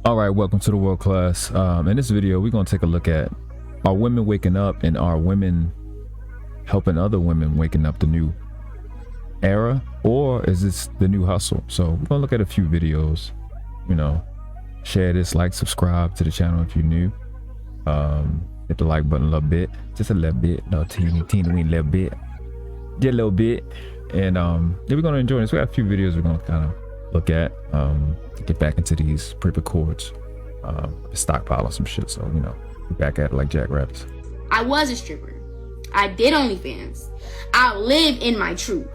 All right, welcome to the world class. In this video, we're going to take a look at, are women waking up, and are women helping other women waking up the new era, or is this the new hustle? So we're going to look at a few videos, you know, share this, like, subscribe to the channel if you're new. Hit the like button a little bit, just a little bit, no teeny little bit, just a little bit. And then we're going to enjoy this. We got a few videos we're going to kind of look at to get back into these pre-records, stockpile some shit, so you know, we're back at it like jackrabbits. I was a stripper. I did OnlyFans. I live in my truth,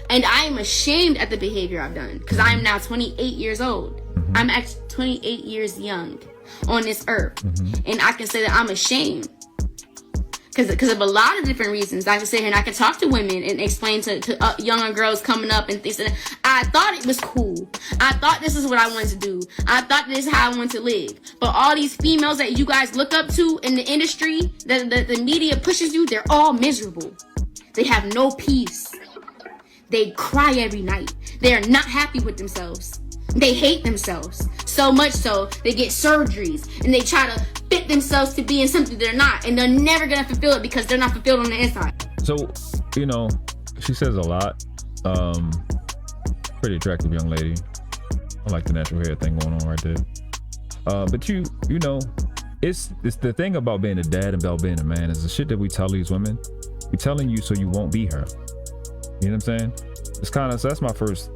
and I am ashamed at the behavior I've done because I am now 28 years old. I'm actually 28 years young on this earth, and I can say that I'm ashamed because of a lot of different reasons. I can sit here and I can talk to women and explain to younger girls coming up and things. I thought it was cool. I thought this is what I wanted to do. I thought this is how I wanted to live. But all these females that you guys look up to in the industry, that the media pushes you, they're all miserable. They have no peace. They cry every night. They are not happy with themselves. They hate themselves so much so they get surgeries and they try to fit themselves to being something they're not, and they're never gonna fulfill it because they're not fulfilled on the inside. So, you know, she says a lot. Pretty attractive young lady. I like the natural hair thing going on right there. But you know, it's the thing about being a dad and about being a man is the shit that we tell these women. We're telling you so you won't be her. You know what I'm saying? It's kind of, so that's my first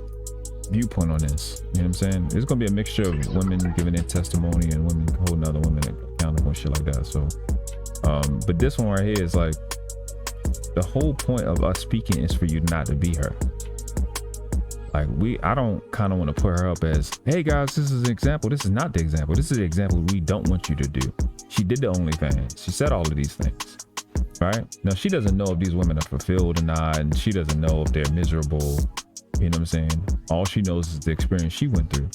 viewpoint on this. You know what I'm saying? It's gonna be a mixture of women giving their testimony and women holding other women accountable and shit like that. So but this one right here is like, the whole point of us speaking is for you not to be her. Like, I don't kind of want to put her up as, hey guys, this is an example. This is not the example. This is the example we don't want you to do. She did the OnlyFans. She said all of these things, right? Now she doesn't know if these women are fulfilled or not, and she doesn't know if they're miserable. You know what I'm saying? All she knows is the experience she went through.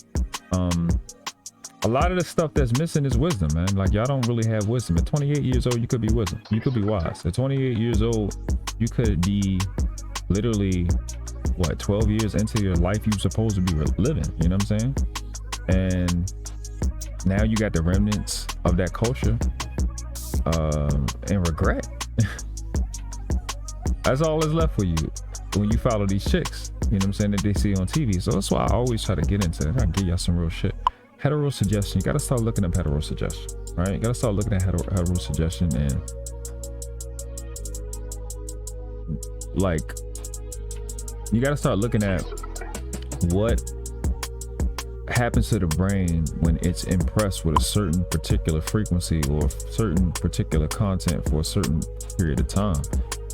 A lot of the stuff that's missing is wisdom, man. Like, y'all don't really have wisdom. At 28 years old, you could be wisdom. You could be wise. At 28 years old, you could be literally, what, 12 years into your life you're supposed to be living. You know what I'm saying? And now you got the remnants of that culture and regret. That's all that's left for you when you follow these chicks. You know what I'm saying, that they see on TV. So that's why I always try to get into it. I give y'all some real shit. Hetero suggestion. You gotta start looking up hetero suggestion, right? You gotta start looking at hetero suggestion, and like, you gotta start looking at what happens to the brain when it's impressed with a certain particular frequency or certain particular content for a certain period of time.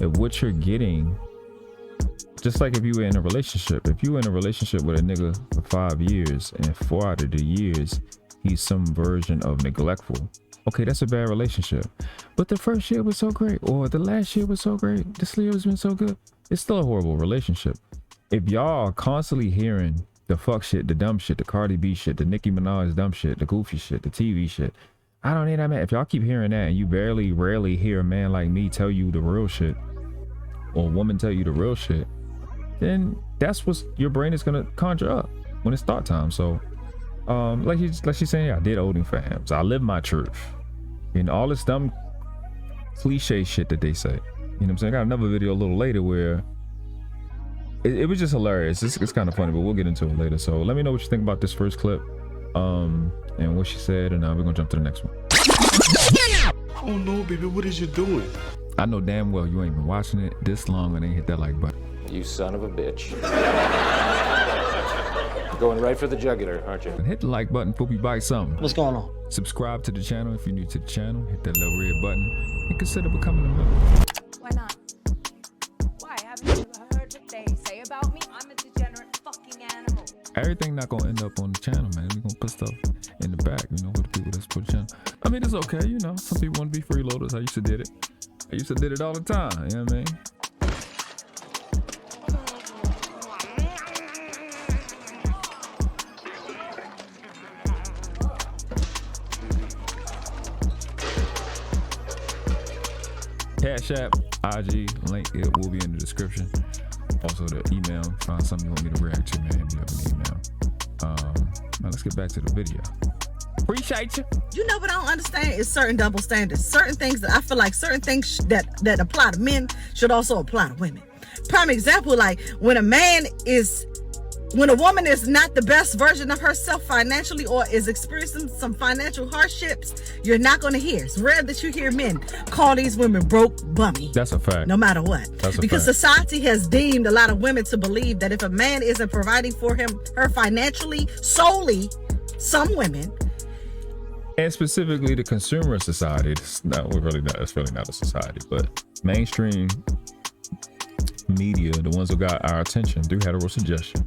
And what you're getting, just like if you were in a relationship, if you were in a relationship with a nigga for 5 years and 4 out of the years he's some version of neglectful, okay, that's a bad relationship. But the first year was so great, or the last year was so great, this year has been so good, it's still a horrible relationship. If y'all are constantly hearing the fuck shit, the dumb shit, the Cardi B shit, the Nicki Minaj dumb shit, the goofy shit, the TV shit, I don't need that, man. If y'all keep hearing that and you rarely hear a man like me tell you the real shit, or a woman tell you the real shit, then that's what your brain is gonna conjure up when it's thought time. So like she's saying, I did OnlyFans, I live my truth, and all this dumb cliche shit that they say. You know what I'm saying? I got another video a little later where it was just hilarious. It's kind of funny, but we'll get into it later. So let me know what you think about this first clip and what she said, and we're gonna jump to the next one. Oh no, baby, what is you doing? I know damn well you ain't been watching it this long and ain't hit that like button. You son of a bitch. Going right for the jugular, aren't you? And hit the like button before we buy something. What's going on? Subscribe to the channel if you're new to the channel. Hit that little red button and consider becoming a member. Why not? Why? Haven't you heard what they say about me? I'm a degenerate fucking animal. Everything not gonna end up on the channel, man. We're gonna put stuff in the back, you know, for the people that support the channel. I mean, it's okay, you know. Some people want to be freeloaders. I used to did it. I used to did it all the time, you know what I mean? Cash App, IG, link, it will be in the description. Also the email, find something you want me to react to, man, hit me up in the email. Now let's get back to the video. Appreciate you. You know what I don't understand is certain double standards. Certain things that I feel like certain things that apply to men should also apply to women. Prime example, like when a woman is not the best version of herself financially or is experiencing some financial hardships, you're not going to hear. It's rare that you hear men call these women broke, bummy. That's a fact. No matter what. Because society has deemed a lot of women to believe that if a man isn't providing for her financially, solely, some women, and specifically the consumer society, it's really not a society, but mainstream media, the ones who got our attention through hetero suggestion,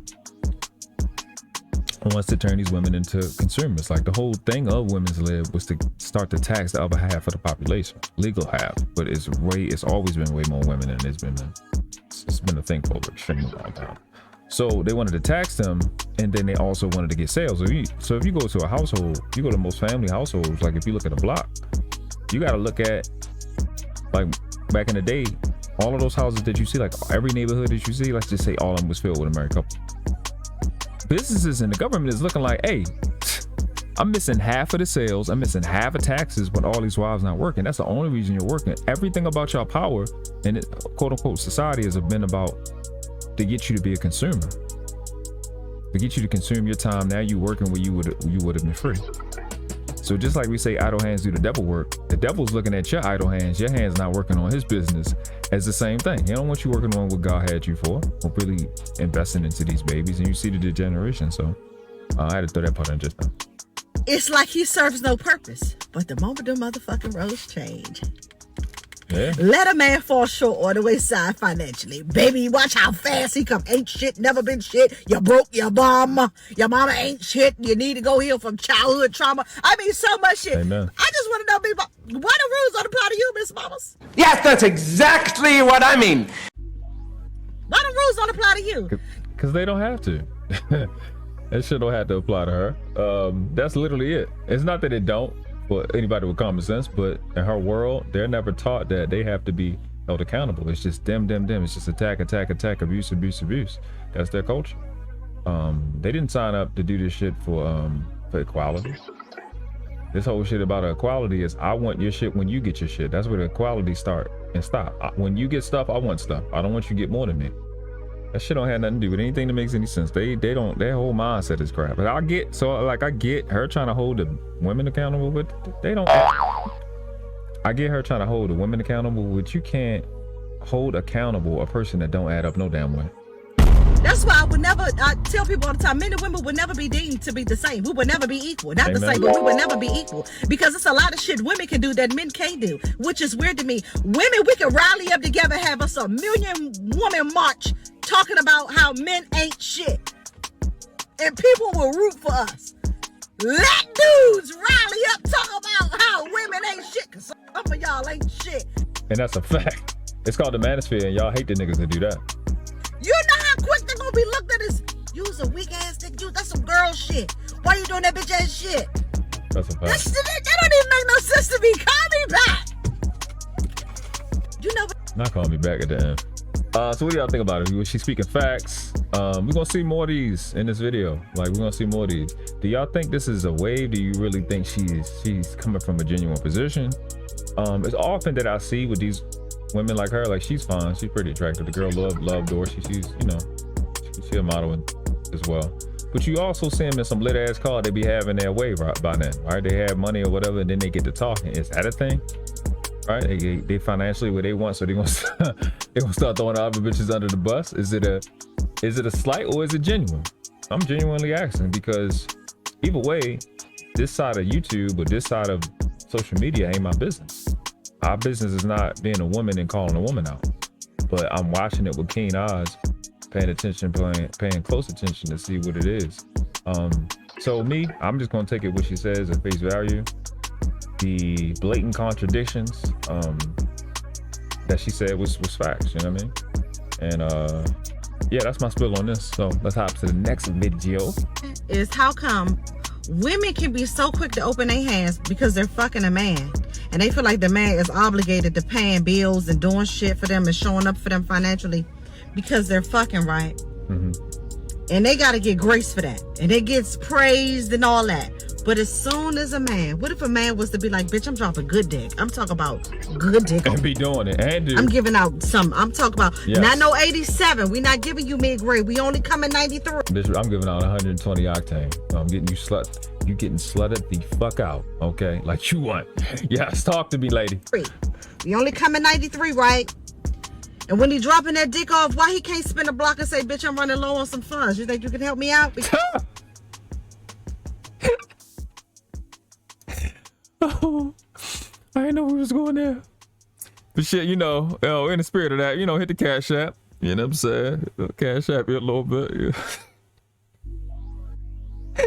wants to turn these women into consumers. Like the whole thing of women's lib was to start to tax the other half of the population, legal half, but it's always been way more women than it's been a thing for over extremely long time. So they wanted to tax them, and then they also wanted to get sales. So if you go to a household, you go to most family households, like if you look at a block, you got to look at, like back in the day, all of those houses that you see, like every neighborhood that you see, let's just say all of them was filled with a married couple. Businesses and the government is looking like, hey, I'm missing half of the sales, I'm missing half of taxes when all these wives not working. That's the only reason you're working. Everything about your power and quote unquote society has been about to get you to be a consumer, to get you to consume your time. Now you working where you would have been free. So just like we say idle hands do the devil work, the devil's looking at your idle hands, your hands not working on his business, as the same thing. He don't want you working on what God had you for, or really investing into these babies, and you see the degeneration. So I had to throw that part in just now. It's like he serves no purpose, but the moment the motherfucking roles change, yeah. Let a man fall short on the wayside financially. Baby, watch how fast he come. Ain't shit, never been shit. You broke your mama. Your mama ain't shit. You need to go heal from childhood trauma. I mean, so much shit. Amen. I just want to know, people, why the rules don't apply to you, Miss Mamas? Yes, that's exactly what I mean. Why the rules don't apply to you? Because they don't have to. That shit don't have to apply to her. That's literally it. It's not that it don't for anybody with common sense, but in her world, they're never taught that they have to be held accountable. It's just them. It's just attack, abuse. That's their culture. They didn't sign up to do this shit for equality. This whole shit about equality is I want your shit when you get your shit. That's where the equality start and stop. When you get stuff, I want stuff. I don't want you to get more than me. That shit don't have nothing to do with anything that makes any sense. They don't, their whole mindset is crap. But I get her trying to hold the women accountable, but they don't. I get her trying to hold the women accountable, but you can't hold accountable a person that don't add up no damn way. That's why I tell people all the time, men and women would never be deemed to be the same. We would never be equal. Not the same, but we would never be equal. Because it's a lot of shit women can do that men can't do, which is weird to me. Women, we can rally up together, have us a million woman march talking about how men ain't shit. And people will root for us. Let dudes rally up, talk about how women ain't shit, because some of y'all ain't shit. And that's a fact. It's called the manosphere, and y'all hate the niggas that do that. You know how quick they're gonna be looked at as, you's a weak ass nigga, that's some girl shit. Why you doing that bitch ass shit? That's a fact. That don't even make no sense to me. Call me back. You know what? Not calling me back at the end. So what do y'all think about it? She's speaking facts. We're gonna see more of these in this video. Like, we're gonna see more of these. Do y'all think this is a wave? Do you really think she's coming from a genuine position? It's often that I see with these women like her, like, she's fine, she's pretty attractive. The girl love Dorsey. She's, you know, she's a model as well. But you also see them in some lit ass car they be having their way by then, right? They have money or whatever, and then they get to talking. Is that a thing? Right? They financially where they want, so they gonna start throwing other bitches under the bus. Is it a slight or is it genuine? I'm genuinely asking, because either way, this side of YouTube or this side of social media ain't my business. Our business is not being a woman and calling a woman out, but I'm watching it with keen eyes, paying attention, paying close attention to see what it is. So me, I'm just gonna take it what she says at face value. The blatant contradictions that she said was facts, you know what I mean? And yeah, that's my spill on this. So let's hop to the next video. Is how come women can be so quick to open their hands because they're fucking a man, and they feel like the man is obligated to paying bills and doing shit for them and showing up for them financially because they're fucking, right? Mm-hmm. And they got to get grace for that, and it gets praised and all that. But as soon as a man, what if a man was to be like, bitch, I'm dropping good dick. I'm talking about good dick. And be doing it. And do. I'm giving out some. I'm talking about Yes. not no 87. We not giving you mid-grade. We only come in 93. Bitch, I'm giving out 120 octane. I'm getting you slut. You getting slutted the fuck out, okay? Like you want. Yes, talk to me, lady. We only come in 93, right? And when he dropping that dick off, why he can't spin a block and say, bitch, I'm running low on some funds? You think you can help me out? Oh, I didn't know we was going there. But shit, you know, in the spirit of that, you know, hit the Cash App. You know what I'm saying? Cash App you a little bit. Yeah.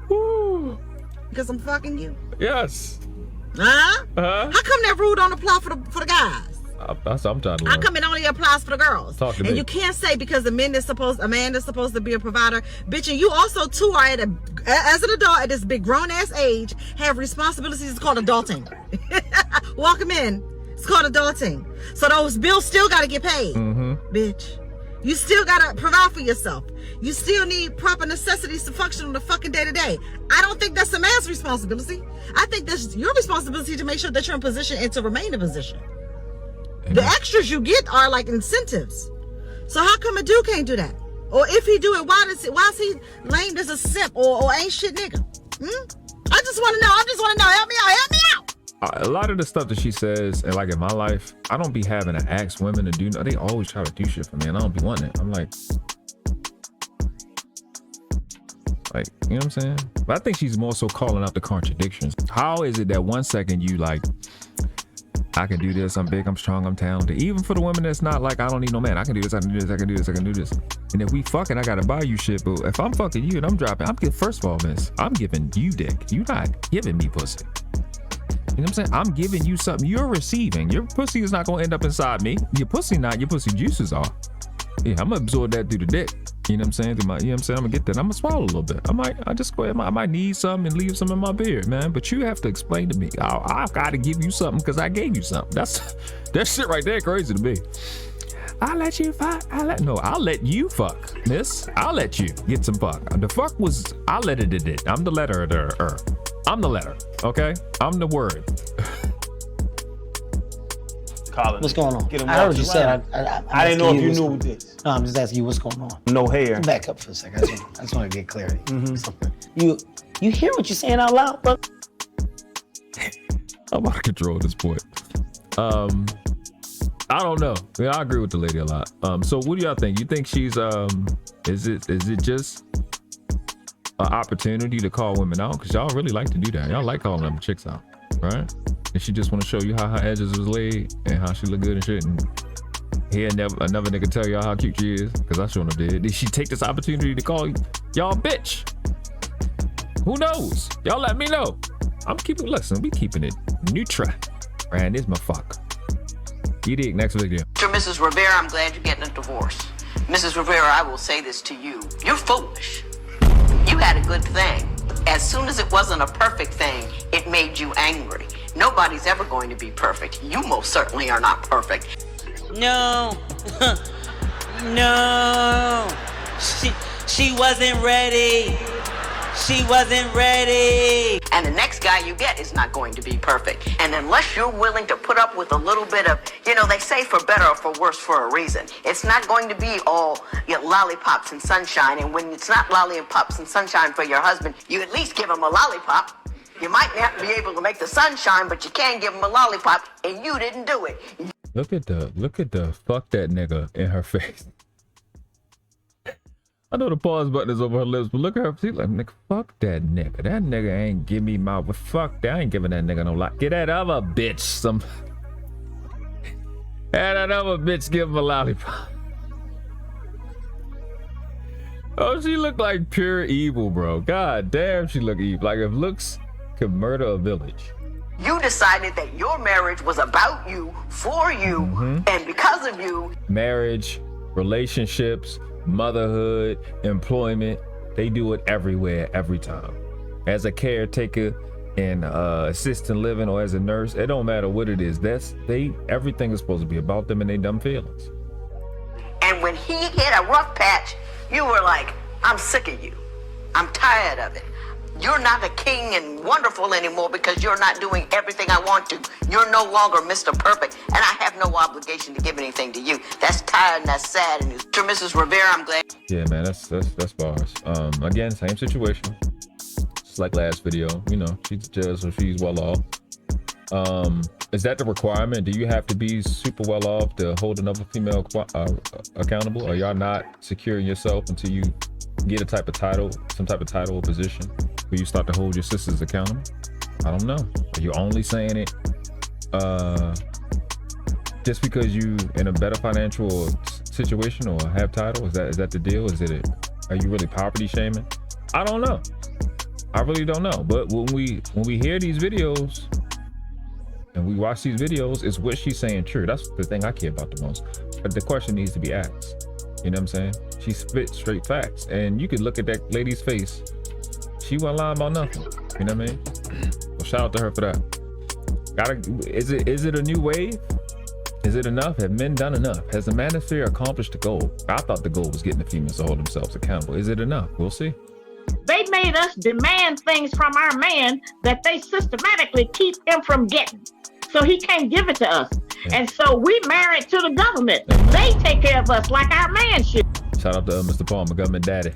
Woo. Because I'm fucking you. Yes. Huh? Uh-huh. How come that rule don't apply for the guys? That's what I'm trying to How learn. come it only applies for the girls? Talk to and me. you can't say because a man is supposed to be a provider, bitch, and you also too are as an adult at this big grown ass age have responsibilities. It's called adulting. Welcome in. It's called adulting. So those bills still gotta get paid, bitch. You still gotta provide for yourself. You still need proper necessities to function on the fucking day to day. I don't think that's a man's responsibility. I think that's your responsibility to make sure that you're in position and to remain in position. The extras you get are like incentives. So how come a dude can't do that? Or if he do it, why is he lame as a simp or ain't shit nigga? I just want to know. Help me out. A lot of the stuff that she says, and like in my life, I don't be having to ask women to do. They always try to do shit for me, and I don't be wanting it. I'm like, you know what I'm saying? But I think she's more so calling out the contradictions. How is it that 1 second you like, I can do this, I'm big, I'm strong, I'm talented. Even for the women that's not like, I don't need no man. I can do this, I can do this, I can do this, I can do this. And if we fucking, I gotta buy you shit. But if I'm fucking you and I'm dropping, first of all, miss, I'm giving you dick. You not giving me pussy. You know what I'm saying? I'm giving you something you're receiving. Your pussy is not gonna end up inside me. Your pussy not, your pussy juices are. Yeah, I'm gonna absorb that through the dick. You know what I'm saying? You know what I'm saying? I'm gonna get that. I'm gonna swallow a little bit. I might need some and leave some in my beard, man. But you have to explain to me. I gotta give you something because I gave you something. That shit right there crazy to me. I'll let you fuck. I'll let you fuck, miss. I'll let you get some fuck. The fuck was, I let it. I'm the letter. I'm the letter, okay? I'm the word. Colin, what's going on? Get him I heard off you the said. line. I didn't know if you knew this. No, I'm just asking you what's going on. No hair. Back up for a second. I just want to get clarity. You hear what you're saying out loud, bro? I'm out of control at this point. I don't know. Yeah, I agree with the lady a lot. So what do y'all think? You think she's is it just an opportunity to call women out? Because y'all really like to do that. Y'all like calling them chicks out, right? And she just want to show you how her edges was laid and how she look good and shit. And here another nigga tell y'all how cute she is, because I sure enough did. Did she take this opportunity to call y'all bitch? Who knows? Y'all let me know. We keeping it neutral. And this my fuck. You dig, next video. Mr. and Mrs. Rivera, I'm glad you're getting a divorce. Mrs. Rivera, I will say this to you. You're foolish. You had a good thing. As soon as it wasn't a perfect thing, it made you angry. Nobody's ever going to be perfect. You most certainly are not perfect. No. No. She wasn't ready. She wasn't ready. And the next guy you get is not going to be perfect. And unless you're willing to put up with a little bit of, they say for better or for worse for a reason. It's not going to be all lollipops and sunshine. And when it's not lollipops and sunshine for your husband, you at least give him a lollipop. You might not be able to make the sunshine, but you can give him a lollipop, and you didn't do it. Look at the fuck that nigga in her face. I know the pause button is over her lips, but look at her. She's like, nigga, fuck that nigga. That nigga ain't give me my, but fuck that. I ain't giving that nigga no lot. Get that other bitch some. And that other bitch give him a lollipop. Oh, she look like pure evil, bro. God damn, she look evil. Like if looks could murder a village. You decided that your marriage was about you, for you, and because of you. Marriage, Relationships, motherhood, employment, they do it everywhere, every time. As a caretaker in assisted living or as a nurse, it don't matter what it is. Everything is supposed to be about them and their dumb feelings. And when he hit a rough patch, you were like, I'm sick of you. I'm tired of it. You're not a king and wonderful anymore because you're not doing everything I want to. You're no longer Mr. Perfect, and I have no obligation to give anything to you. That's tired and that's sad. And to Mrs. Rivera, I'm glad. Yeah, man, that's bars. Again, same situation. It's like last video. You know, she's a judge, so she's well off. Is that the requirement? Do you have to be super well off to hold another female accountable? Or y'all not securing yourself until you get a type of title, some type of title or position where you start to hold your sisters accountable? I don't know. Are you only saying it just because you in a better financial situation or have title? Is that the deal? Are you really poverty shaming? I don't know. I really don't know. But when we hear these videos and we watch these videos, is what she's saying true? That's the thing I care about the most. But the question needs to be asked. You know what I'm saying? She spit straight facts, and you could look at that lady's face. She wasn't lying about nothing. You know what I mean? Well, shout out to her for that. Is it a new wave? Is it enough? Have men done enough? Has the manosphere accomplished the goal? I thought the goal was getting the females to hold themselves accountable. Is it enough? We'll see. They made us demand things from our man that they systematically keep him from getting. So he can't give it to us. Yeah. And so we married to the government. They take care of us like our man should. Shout out to Mr. Palmer, government daddy.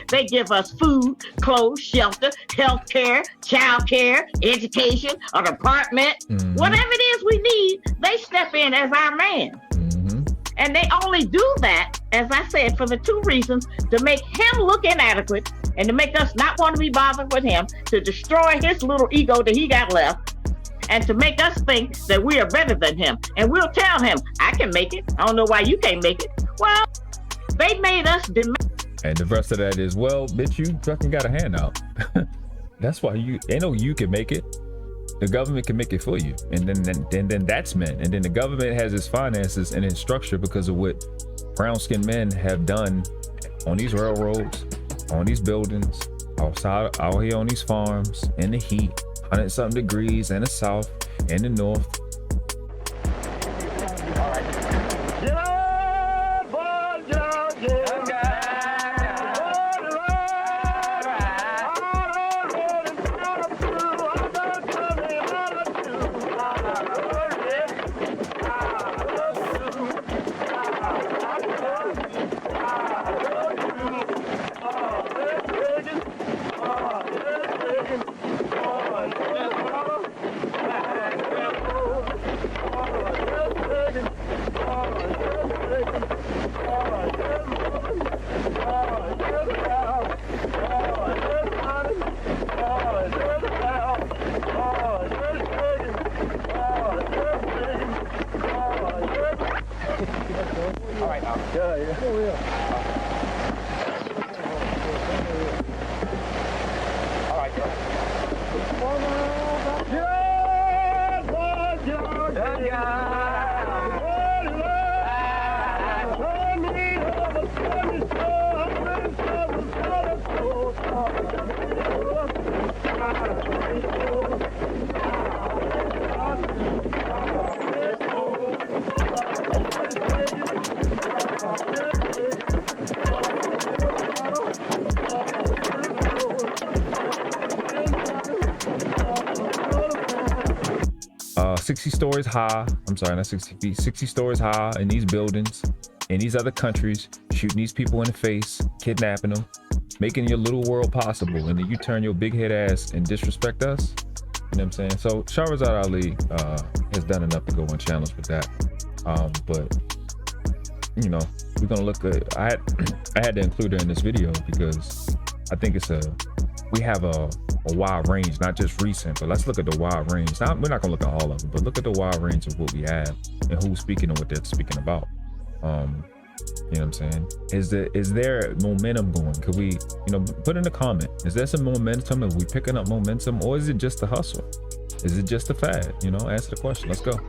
They give us food, clothes, shelter, health care, child care, education, an apartment. Whatever it is we need, they step in as our man. And they only do that, as I said, for the two reasons: to make him look inadequate and to make us not want to be bothered with him, to destroy his little ego that he got left, and to make us think that we are better than him. And we'll tell him, I can make it. I don't know why you can't make it. Well, they made us demand. And the rest of that is, well, bitch, you fucking got a handout. That's why you can make it. The government can make it for you. And then that's men. And then the government has its finances and its structure because of what brown-skinned men have done on these railroads, on these buildings, outside, out here on these farms, in the heat, 100-something degrees, in the south, in the north. Uh, 60 stories high. I'm sorry, not 60 feet. 60 stories high in these buildings, in these other countries, shooting these people in the face, kidnapping them, making your little world possible, and then you turn your big head ass and disrespect us. You know what I'm saying? So Shahrazad Ali has done enough to go unchallenged with that. But you know, we're gonna look at. I had to include her in this video because I think we have a wide range, not just recent, but let's look at the wide range. Now, we're not gonna look at all of them, but look at the wide range of what we have and who's speaking and what they're speaking about. You know what I'm saying? Is there momentum going? Could we, you know, put in a comment? Is there some momentum? Are we picking up momentum, or is it just a hustle? Is it just a fad? You know, answer the question. Let's go.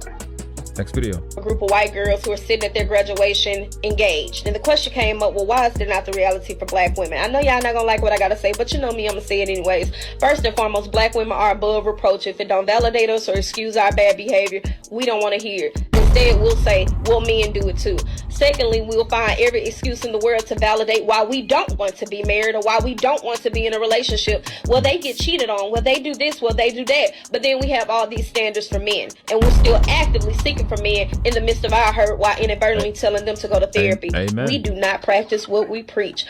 Next video. A group of white girls who are sitting at their graduation engaged. And the question came up, well, why is there not the reality for black women? I know y'all not gonna like what I gotta say, but you know me, I'm gonna say it anyways. First and foremost, black women are above reproach. If it don't validate us or excuse our bad behavior, we don't wanna hear it. Instead, we'll say, well, men do it too. Secondly, we'll find every excuse in the world to validate why we don't want to be married or why we don't want to be in a relationship. Well, they get cheated on. Well, they do this. Well, they do that. But then we have all these standards for men. And we're still actively seeking for men in the midst of our hurt while inadvertently telling them to go to therapy. Amen. We do not practice what we preach.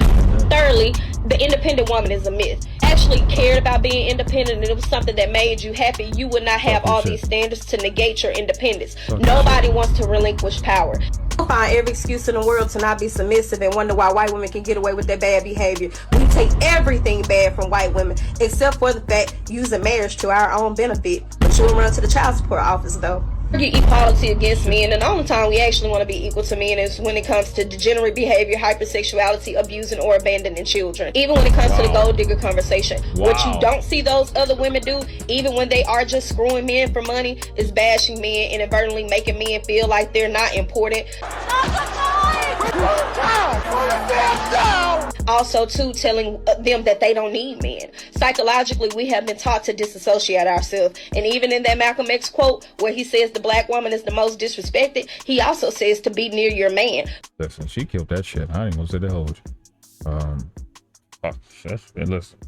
Thirdly, the independent woman is a myth. Actually cared about being independent and it was something that made you happy, you would not have all these standards to negate your independence. Nobody wants to relinquish power. We'll find every excuse in the world to not be submissive and wonder why white women can get away with their bad behavior. We take everything bad from white women, except for the fact using marriage to our own benefit. But you'll run to the child support office though. Argue equality against men, and the only time we actually want to be equal to men is when it comes to degenerate behavior, hypersexuality, abusing or abandoning children. Even when it comes to the gold digger conversation. What you don't see those other women do, even when they are just screwing men for money, is bashing men, inadvertently making men feel like they're not important. Also, too, telling them that they don't need men. Psychologically, we have been taught to disassociate ourselves. And even in that Malcolm X quote, where he says the black woman is the most disrespected, he also says to be near your man. Listen, she killed that shit. I ain't gonna say that hold you. Listen.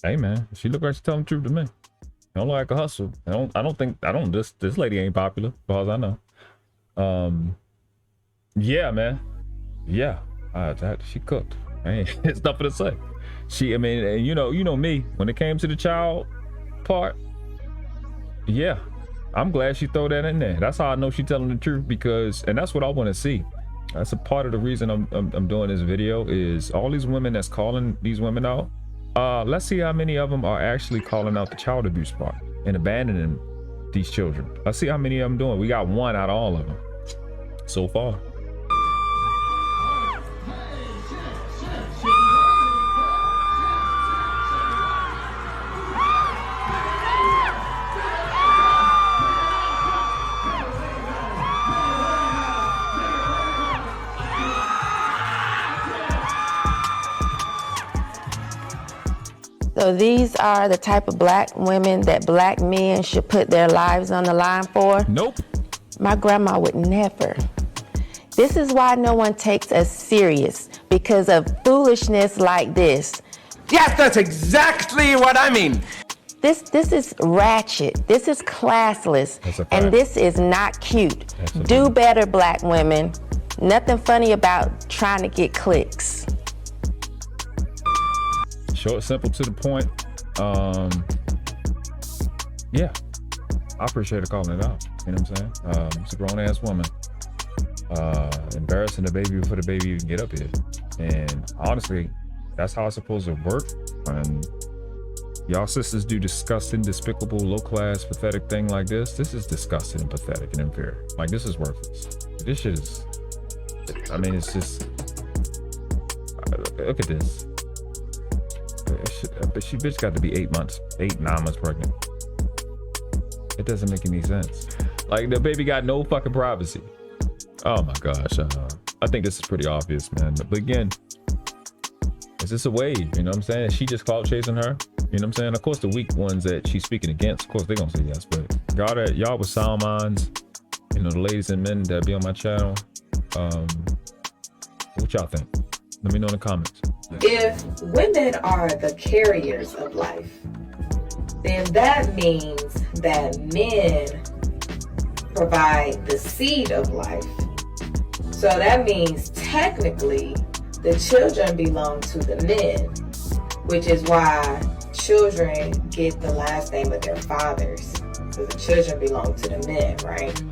Hey man, she look like she's telling the truth to me. I don't like a hustle. This lady ain't popular, as far as I know. Yeah, man. Yeah. She cooked. It's nothing to say. And you know me, when it came to the child part, yeah, I'm glad she throw that in there. That's how I know she's telling the truth, and that's what I want to see. That's a part of the reason I'm doing this video, is all these women that's calling these women out. Let's see how many of them are actually calling out the child abuse part and abandoning these children. Let's see how many of them doing. We got one out of all of them so far. So these are the type of black women that black men should put their lives on the line for? Nope. My grandma would never. This is why no one takes us serious, because of foolishness like this. Yes, that's exactly what I mean. This is ratchet. This is classless. And this is not cute. Do better, black women. Nothing funny about trying to get clicks. Short, simple, to the point. Yeah, I appreciate her calling it out. You know what I'm saying? It's a grown-ass woman. Embarrassing the baby before the baby even get up here. And honestly, that's how it's supposed to work. And y'all sisters do disgusting, despicable, low-class, pathetic thing like this. This is disgusting and pathetic and inferior. Like, this is worthless. This shit is, it's just, look at this. She bitch got to be 9 months pregnant. It doesn't make any sense. Like, the baby got no fucking privacy. Oh my gosh. I think this is pretty obvious, man. But again, it's just a wave, you know what I'm saying? She just clout chasing her, you know what I'm saying? Of course, the weak ones that she's speaking against, of course, they're gonna say yes. But y'all with sound minds, you know, the ladies and men that be on my channel, what y'all think? Let me know in the comments. If women are the carriers of life, then that means that men provide the seed of life. So that means technically the children belong to the men, which is why children get the last name of their fathers, because the children belong to the men, right?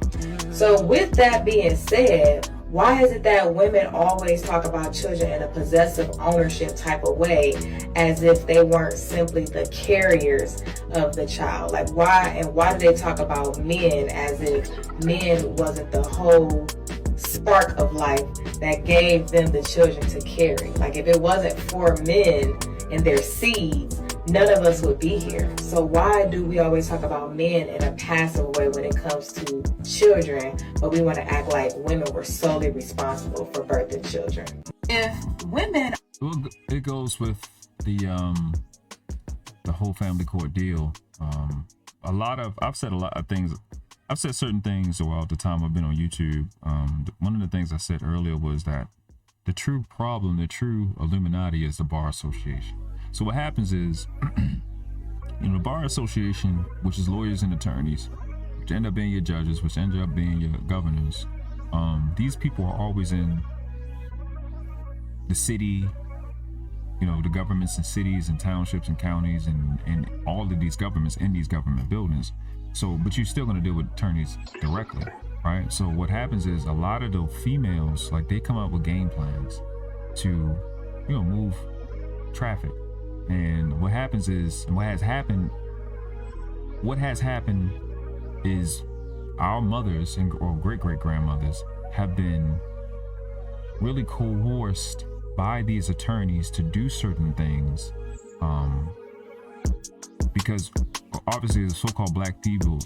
So with that being said, why is it that women always talk about children in a possessive ownership type of way, as if they weren't simply the carriers of the child? Like, why do they talk about men as if men wasn't the whole spark of life that gave them the children to carry? Like, if it wasn't for men and their seeds, none of us would be here. So why do we always talk about men in a passive way when it comes to children, but we want to act like women were solely responsible for birthing children? If women... Well, it goes with the whole family court deal. I've said a lot of things I've said certain things throughout the time I've been on YouTube. One of the things I said earlier was that the true problem, the true Illuminati is the Bar Association. So what happens is, the Bar Association, which is lawyers and attorneys, which end up being your judges, which end up being your governors, these people are always in the city, the governments and cities and townships and counties and all of these governments in these government buildings. So, but you're still going to deal with attorneys directly, right? So what happens is a lot of the females, like, they come up with game plans to, move traffic. And what happens is, and what has happened is our mothers or great-great-grandmothers have been really coerced by these attorneys to do certain things, because obviously as so-called black people,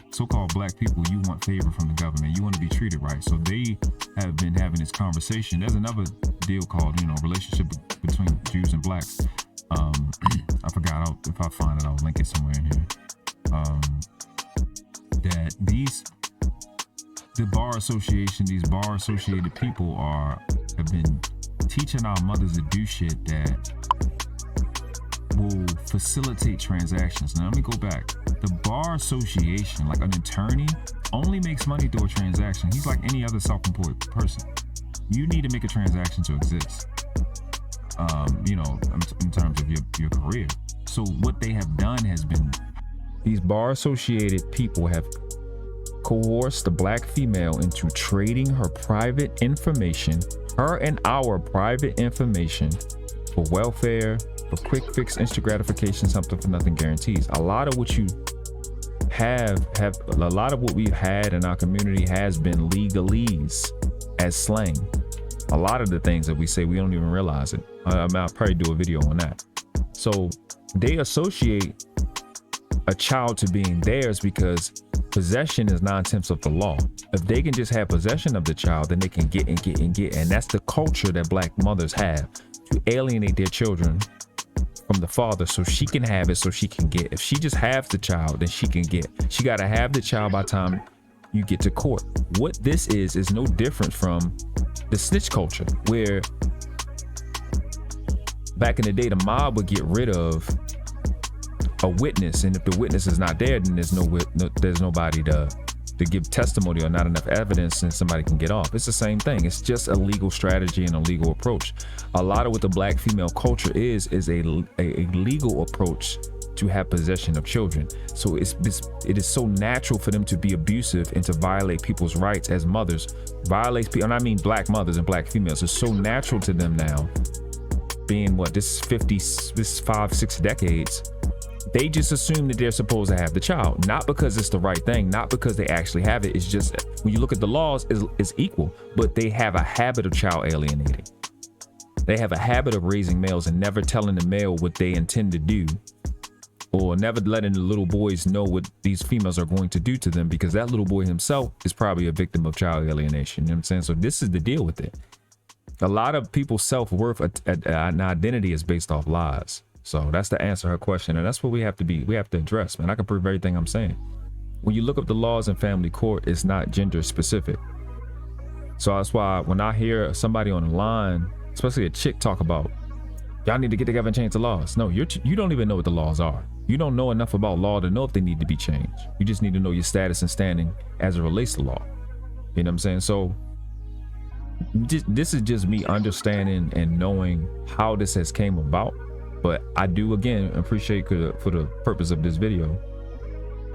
you want favor from the government. You want to be treated right. So they have been having this conversation. There's another deal called, relationship between Jews and blacks. I forgot. If I find it, I'll link it somewhere in here. That the Bar Association, these bar associated people have been teaching our mothers to do shit that will facilitate transactions. Now let me go back. The Bar Association, like an attorney, only makes money through a transaction. He's like any other self-employed person. You need to make a transaction to exist. In terms of your career. So what they have done has been, these bar associated people have coerced the black female into trading her private information, her and our private information, for welfare, for quick fix, instant gratification, something for nothing guarantees. A lot of what you have a lot of what we've had in our community has been legalese as slang. A lot of the things that we say, we don't even realize it. I'll probably do a video on that. So they associate a child to being theirs because possession is 9/10 of the law. If they can just have possession of the child, then they can get and get and get. And that's the culture that black mothers have, to alienate their children from the father so she can have it, so she can get. If she just has the child, then she can get. She got to have the child by the time you get to court. What this is no different from the snitch culture, where back in the day, the mob would get rid of a witness, and if the witness is not there, then there's nobody to give testimony or not enough evidence, and somebody can get off. It's the same thing. It's just a legal strategy and a legal approach. A lot of what the black female culture is a legal approach to have possession of children. So it is so natural for them to be abusive and to violate people's rights as mothers. And I mean black mothers and black females. It's so natural to them now, being this 5-6 decades. They just assume that they're supposed to have the child, not because it's the right thing, not because they actually have it. It's just, when you look at the laws, it's equal, but they have a habit of child alienating. They have a habit of raising males and never telling the male what they intend to do, or never letting the little boys know what these females are going to do to them, because that little boy himself is probably a victim of child alienation. You know what I'm saying? So this is the deal with it. A lot of people's self-worth and identity is based off lies. So that's to answer her question. And that's what we have to address, man. I can prove everything I'm saying. When you look up the laws in family court, it's not gender specific. So that's why when I hear somebody on the line, especially a chick, talk about, y'all need to get together and change the laws. No, you don't even know what the laws are. You don't know enough about law to know if they need to be changed. You just need to know your status and standing as it relates to law. You know what I'm saying? So this is just me understanding and knowing how this has came about. But I do, again, appreciate, for the purpose of this video,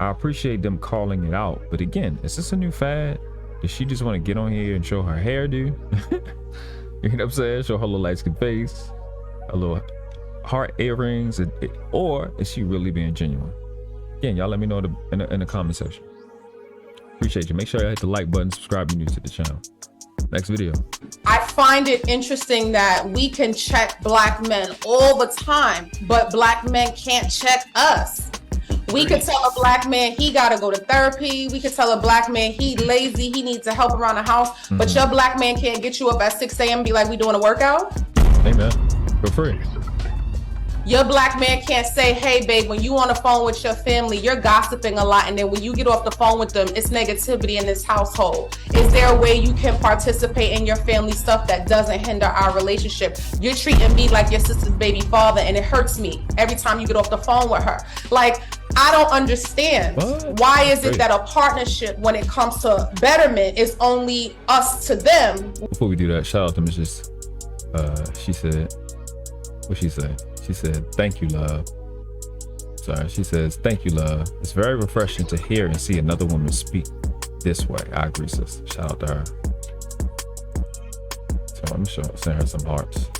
I appreciate them calling it out. But again, is this a new fad? Does she just want to get on here and show her hairdo? You know what I'm saying? Show her little light-skinned face, a little heart earrings, or is she really being genuine? Again, y'all let me know in the comment section. Appreciate you. Make sure you hit the like button, subscribe if you're new to the channel. Next video. I find it interesting that we can check black men all the time, but black men can't check us. We could tell a black man he gotta go to therapy. We could tell a black man he lazy, he needs to help around the house. But your black man can't get you up at 6 a.m. and be like, we doing a workout? Hey man, for free. Your black man can't say, hey, babe, when you on the phone with your family, you're gossiping a lot. And then when you get off the phone with them, it's negativity in this household. Is there a way you can participate in your family stuff that doesn't hinder our relationship? You're treating me like your sister's baby father, and it hurts me every time you get off the phone with her. Like, I don't understand. Why is it that a partnership, when it comes to betterment, is only us to them? Before we do that, shout out to Mrs. She said, what she said? She said, thank you, love. Sorry, she says, thank you, love. It's very refreshing to hear and see another woman speak this way. I agree, sis. Shout out to her. So I'm send her some hearts.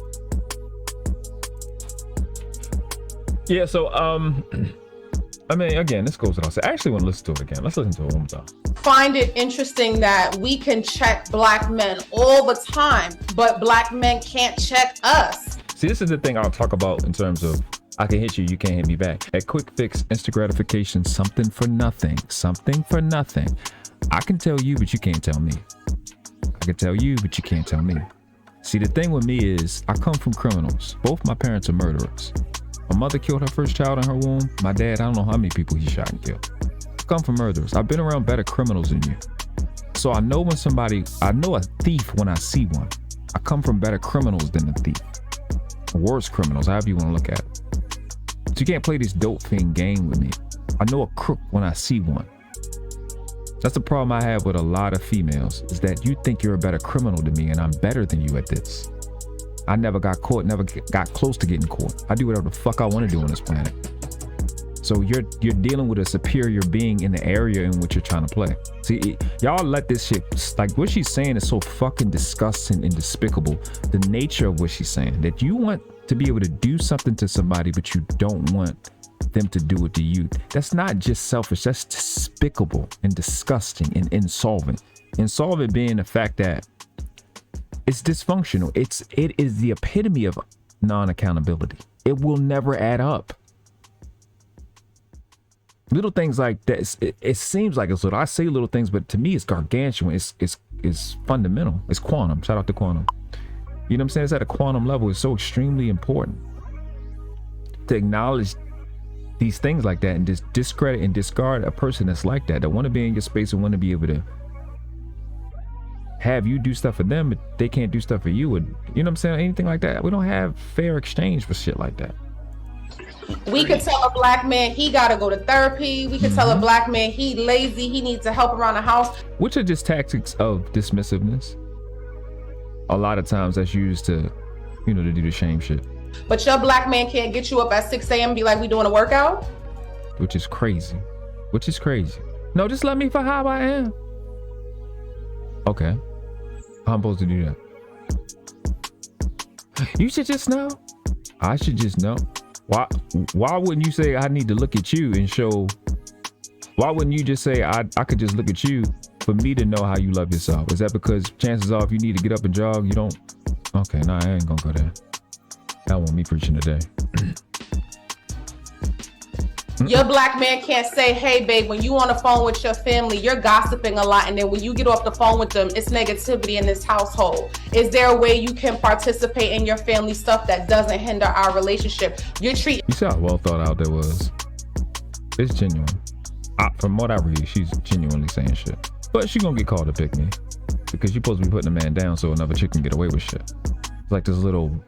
Yeah, so I mean, again, this goes without saying. I actually want to listen to it again. Let's listen to it one more time. Find it interesting that we can check black men all the time, but black men can't check us. See, this is the thing I'll talk about in terms of I can hit you, you can't hit me back. At quick fix, instant gratification, something for nothing. Something for nothing. I can tell you, but you can't tell me. I can tell you, but you can't tell me. See, the thing with me is I come from criminals. Both my parents are murderers. My mother killed her first child in her womb. My dad, I don't know how many people he shot and killed. I come from murderers. I've been around better criminals than you. So I know I know a thief when I see one. I come from better criminals than a thief. Worse criminals, however you want to look at it. So you can't play this dope thing game with me. I know a crook when I see one. That's the problem I have with a lot of females, is that you think you're a better criminal than me and I'm better than you at this. I never got caught, never got close to getting caught. I do whatever the fuck I want to do on this planet. So you're dealing with a superior being in the area in which you're trying to play. See, y'all let this shit, like what she's saying is so fucking disgusting and despicable. The nature of what she's saying, that you want to be able to do something to somebody, but you don't want them to do it to you. That's not just selfish, that's despicable and disgusting and insolvent. Insolvent being the fact that it's dysfunctional. It is the epitome of non-accountability. It will never add up. Little things like that, it seems like it's little. I say little things, but to me it's gargantuan. It's fundamental. It's quantum. Shout out to quantum. You know what I'm saying? It's at a quantum level. It's so extremely important to acknowledge these things like that and just discredit and discard a person that's like that want to be in your space and want to be able to have you do stuff for them, but they can't do stuff for you. And you know what I'm saying? Anything like that. We don't have fair exchange for shit like that. We could tell a black man he gotta go to therapy. We could tell a black man he lazy, he needs to help around the house. Which are just tactics of dismissiveness. A lot of times that's used to, you know, to do the shame shit. But your black man can't get you up at 6 a.m. and be like, we doing a workout? Which is crazy. Which is crazy. No, just let me for how I am. Okay. How I'm supposed to do that? You should just know. I should just know. Why wouldn't you say I need to look at you and show? Why wouldn't you just say I could just look at you for me to know how you love yourself? Is that because chances are if you need to get up and jog, you don't? Okay, nah, I ain't gonna go there. That wasn't me preaching today. Your black man can't say, hey, babe, when you on the phone with your family, you're gossiping a lot. And then when you get off the phone with them, it's negativity in this household. Is there a way you can participate in your family stuff that doesn't hinder our relationship? You're treating. You see how well thought out that was. It's genuine. From what I read, she's genuinely saying shit. But she gonna get called a pick me because you're supposed to be putting a man down so another chick can get away with shit. It's like this little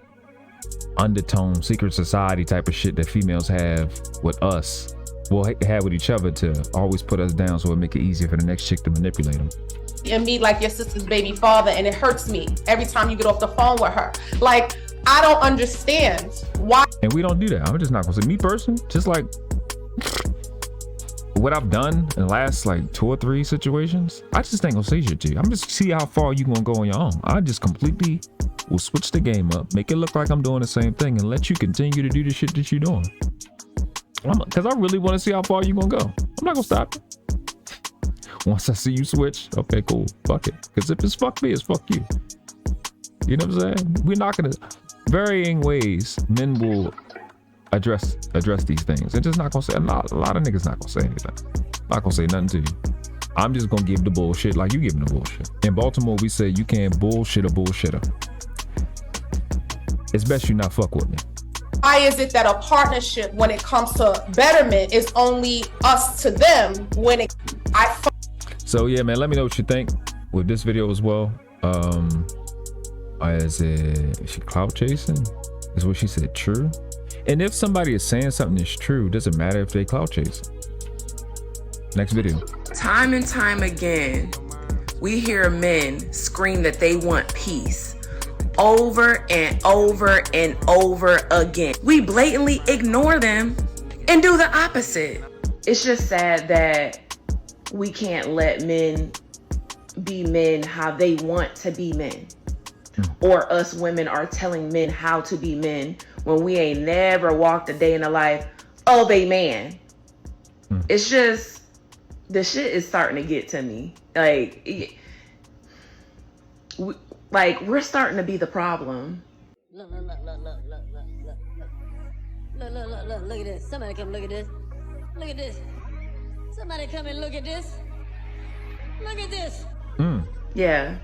undertone secret society type of shit that females have with us, well, have with each other to always put us down so it make it easier for the next chick to manipulate them. And me like your sister's baby father, and it hurts me every time you get off the phone with her. Like, I don't understand why. And we don't do that. I'm just not gonna say me person, just like what I've done in the last like 2 or 3 situations. I just ain't gonna say shit to you. I'm just see how far you gonna go on your own. I just completely will switch the game up, make it look like I'm doing the same thing, and let you continue to do the shit that you're doing. Because I really want to see how far you gonna go. I'm not gonna stop you. Once I see you switch, okay, cool, fuck it. Because if it's fuck me, it's fuck you. You know what I'm saying? We're not gonna. Varying ways, men will address these things. And just not gonna say a lot of niggas not gonna say anything. Not gonna say nothing to you. I'm just gonna give the bullshit like you giving the bullshit. In Baltimore, we say you can't bullshit a bullshitter. It's best you not fuck with me. Why is it that a partnership, when it comes to betterment, is only us to them when it? So yeah, man, let me know what you think with this video as well. Is she clout chasing? Is what she said true? And if somebody is saying something is true, doesn't matter if they clout chase. Next video. Time and time again, we hear men scream that they want peace over and over and over again. We blatantly ignore them and do the opposite. It's just sad that we can't let men be men how they want to be men. Or us women are telling men how to be men when we ain't never walked a day in the life of a man. It's just, the shit is starting to get to me. Like, we're starting to be the problem. Look at this. Somebody come look at this. Look at this. Somebody come and look at this. Look at this. Yeah.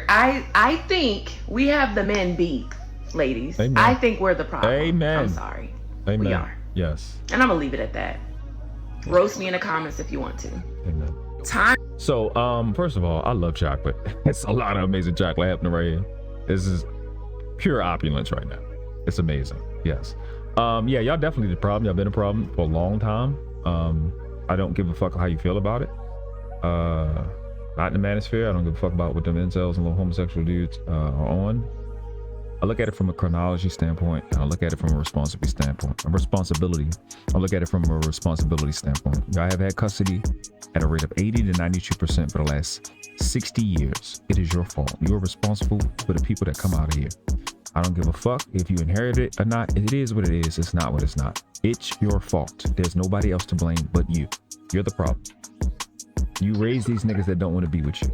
I think we have the men beat, ladies. Amen. I think we're the problem. Amen. I'm sorry. Amen. We are. Yes. And I'm gonna leave it at that. Roast me in the comments if you want to. Amen. Time. So, first of all, I love chocolate. It's a lot of amazing chocolate happening right here. This is pure opulence right now. It's amazing. Yes. Yeah, y'all definitely the problem. Y'all been a problem for a long time. I don't give a fuck how you feel about it. Not in the manosphere. I don't give a fuck about what them incels and little homosexual dudes are on. I look at it from a chronology standpoint, and I look at it from a responsibility standpoint. I look at it from a responsibility standpoint. Y'all have had custody at a rate of 80 to 92% for the last 60 years. It is your fault. You're responsible for the people that come out of here. I don't give a fuck if you inherit it or not. It is what it is. It's not what it's not. It's your fault. There's nobody else to blame but you. You're the problem. You raise these niggas that don't want to be with you.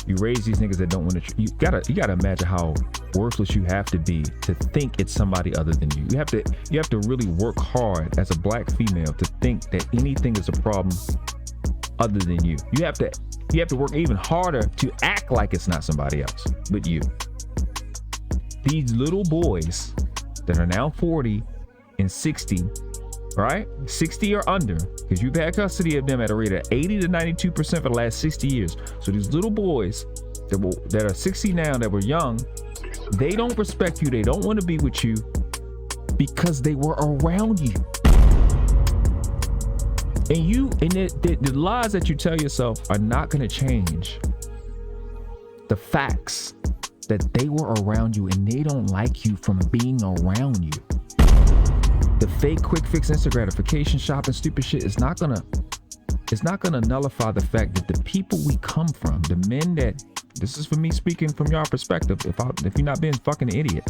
You raise these niggas that don't want to. You gotta imagine how worthless you have to be to think it's somebody other than you. You have to really work hard as a black female to think that anything is a problem other than you. You have to work even harder to act like it's not somebody else but you. These little boys that are now 40 and 60, right? 60 or under, because you've had custody of them at a rate of 80 to 92% for the last 60 years. So these little boys that are 60 now, that were young, they don't respect you. They don't want to be with you because they were around you. And the lies that you tell yourself are not going to change the facts that they were around you and they don't like you from being around you. The fake quick fix instant gratification shopping stupid shit is not gonna nullify the fact that the people we come from, the men that, this is for me speaking from your perspective, if you're not being fucking idiot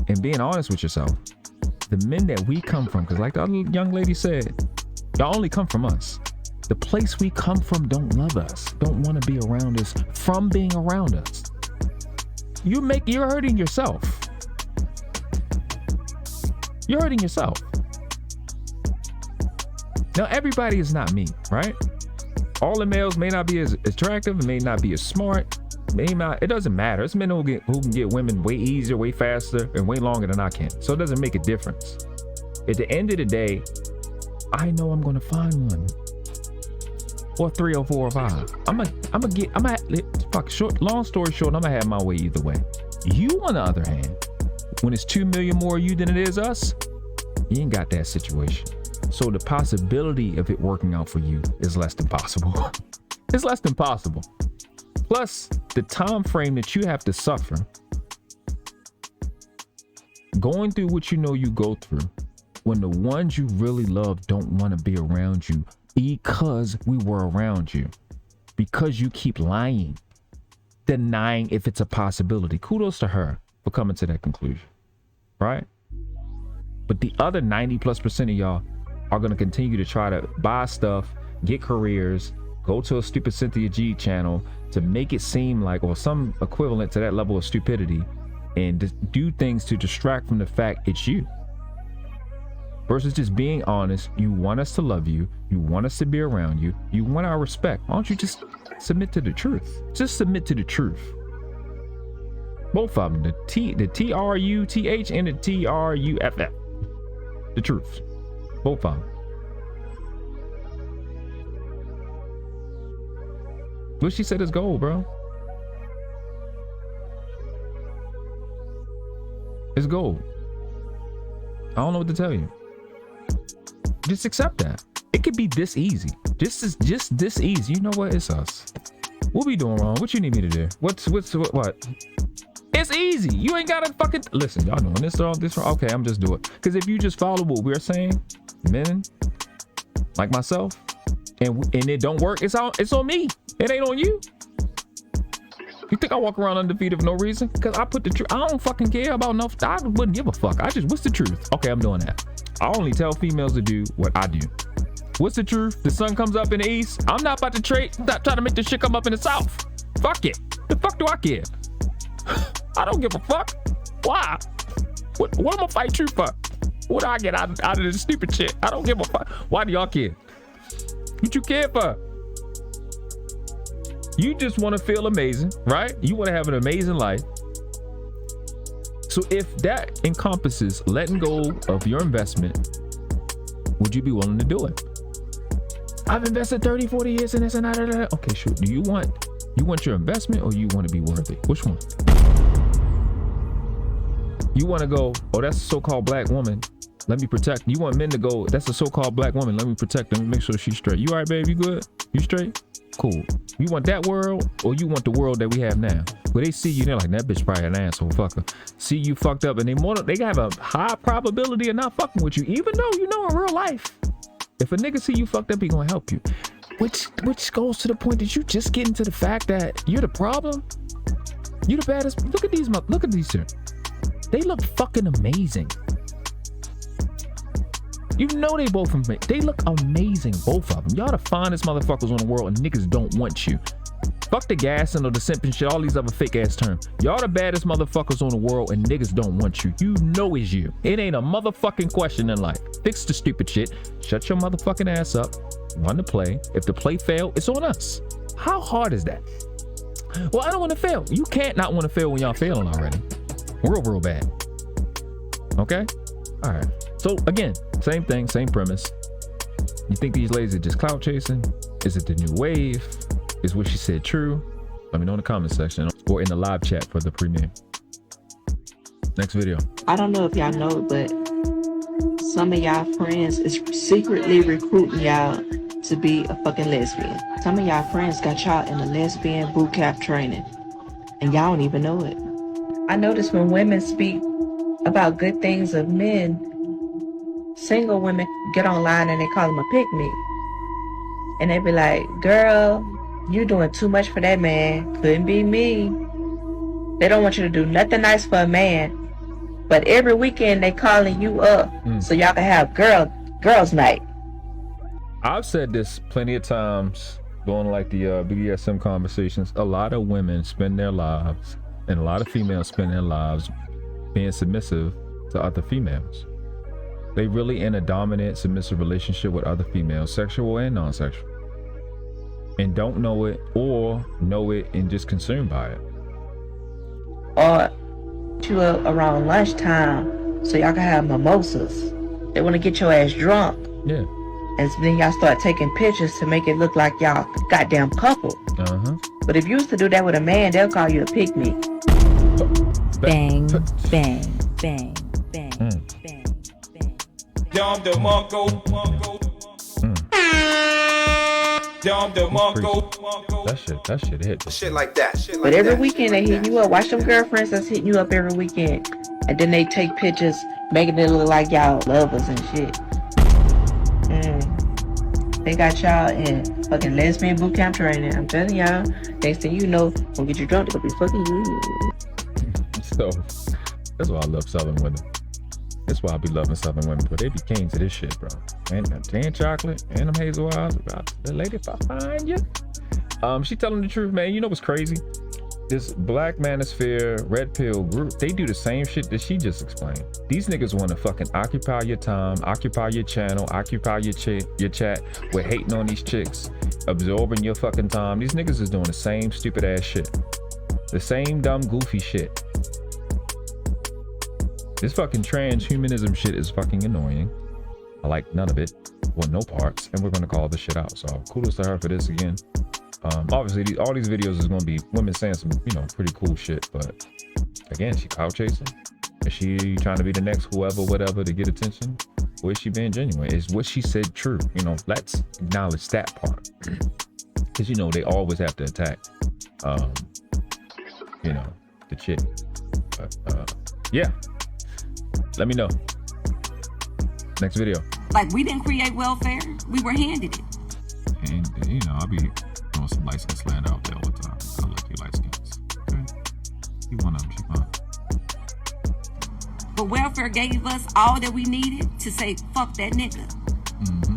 and being honest with yourself, the men that we come from, because like the other young lady said, y'all only come from us. The place we come from don't love us, don't want to be around us from being around us. You're hurting yourself. You're hurting yourself. Now, everybody is not me, right? All the males may not be as attractive, may not be as smart, it doesn't matter. It's men who can get women way easier, way faster, and way longer than I can. So it doesn't make a difference. At the end of the day, I know I'm gonna find one. Or 3 or 4 or 5. Long story short, I'm gonna have my way either way. You, on the other hand, when it's 2 million more of you than it is us, you ain't got that situation. So the possibility of it working out for you is less than possible. It's less than possible. Plus, the time frame that you have to suffer going through what you know you go through when the ones you really love don't want to be around you because we were around you, because you keep lying, denying if it's a possibility. Kudos to her for coming to that conclusion, right? But the other 90+% of y'all are going to continue to try to buy stuff, get careers, go to a stupid Cynthia G channel to make it seem like, or some equivalent to that level of stupidity, and do things to distract from the fact it's you. Versus just being honest. You want us to love you. You want us to be around you. You want our respect. Why don't you just submit to the truth? Just submit to the truth. Both of them. The TRUTH and the TRUFF. The truth. Both of them. What she said is gold, bro. It's gold. I don't know what to tell you. Just accept that. It could be this easy. Just this easy. You know what? It's us. What we doing wrong? What you need me to do? What? It's easy. You ain't gotta fucking listen. Y'all doing this wrong, this wrong. Okay, I'm just doing it. Because if you just follow what we're saying, men like myself, and it don't work, it's on me. It ain't on you. You think I walk around undefeated for no reason? Because I put the truth. I don't fucking care about no. I wouldn't give a fuck. What's the truth? Okay, I'm doing that. I only tell females to do what I do. What's the truth? The sun comes up in the east. I'm not about to try to make this shit come up in the south. Fuck it. The fuck do I care? I don't give a fuck. Why? What am I gonna fight you for? What do I get out of this stupid shit? I don't give a fuck. Why do y'all care? What you care for? You just want to feel amazing, right? You want to have an amazing life. So if that encompasses letting go of your investment, would you be willing to do it? I've invested 30, 40 years in this and that. Okay, sure. Do you want your investment or you want to be worthy? Which one? You want to go, oh, that's a so-called black woman. Let me protect. You want men to go, that's a so-called black woman. Let me protect her. Make sure she's straight. You all right, babe? You good? You straight? Cool. You want that world or you want the world that we have now? Where they see you, they're like, that bitch probably an asshole fucker. See you fucked up and they have a high probability of not fucking with you, even though you know in real life, if a nigga see you fucked up, he gonna help you. Which goes to the point that you just get into the fact that you're the problem. You the baddest. Look at these two. They look fucking amazing. You know they both amazing. They look amazing, both of them. Y'all the finest motherfuckers on the world and niggas don't want you. Fuck the gas and the simp and shit, all these other fake ass terms. Y'all the baddest motherfuckers on the world and niggas don't want you. You know it's you. It ain't a motherfucking question in life. Fix the stupid shit. Shut your motherfucking ass up. Run the play. If the play fail, it's on us. How hard is that? Well, I don't want to fail. You can't not want to fail when y'all failing already. Real bad. Okay? All right. So again, same thing, same premise. You think these ladies are just clout chasing? Is it the new wave? Is what she said true? Let me know in the comment section or in the live chat for the premiere. Next video. I don't know if y'all know, but some of y'all friends is secretly recruiting y'all to be a fucking lesbian. Some of y'all friends got y'all in a lesbian boot camp training, and y'all don't even know it. I notice when women speak about good things of men, single women get online and they call them a pick-me. And they be like, girl, you doing too much for that man. Couldn't be me. They don't want you to do nothing nice for a man. But every weekend they calling you up so y'all can have girls night. I've said this plenty of times during like the BDSM conversations. A lot of women spend their lives, and a lot of females spend their lives being submissive to other females. They really in a dominant, submissive relationship with other females, sexual and non-sexual, and don't know it or know it and just consumed by it. Or you up around lunchtime so y'all can have mimosas. They want to get your ass drunk. Yeah. And so then y'all start taking pictures to make it look like y'all goddamn couple. But if you used to do that with a man, they'll call you a pick-me. Bang, bang, bang, bang, bang, bang. Dom the Mongo. Dom the Mongo. That shit hit. Shit like that. But every weekend they hit you up. Watch them girlfriends that's hitting you up every weekend. And then they take pictures making it look like y'all lovers and shit. They got y'all in fucking lesbian boot camp training. I'm telling y'all, next thing you know, gonna get you drunk, they'll be fucking you. So that's why I love Southern women. That's why I be loving Southern women, but they be kings to this shit, bro. And that tan chocolate and them hazel eyes about the lady if I find you. She telling the truth, man. You know what's crazy? This Black Manosphere Red Pill group, they do the same shit that she just explained. These niggas want to fucking occupy your time, occupy your channel, occupy your chat with hating on these chicks, absorbing your fucking time. These niggas is doing the same stupid ass shit. The same dumb goofy shit. This fucking transhumanism shit is fucking annoying. I like none of it, or no parts, and we're gonna call this shit out. So kudos to her for this again. Obviously, all these videos is gonna be women saying some, you know, pretty cool shit, but again, she clout chasing. Is she trying to be the next whoever, whatever, to get attention? Or is she being genuine? Is what she said true? You know, let's acknowledge that part. Because, you know, they always have to attack, you know, the chick. But, yeah. Let me know. Next video. Like, we didn't create welfare. We were handed it. And, you know, I'll be doing some light skin slander out there all the time. I like you light skins. Okay. You one of them, she fine. But welfare gave us all that we needed to say, fuck that nigga. Mm-hmm.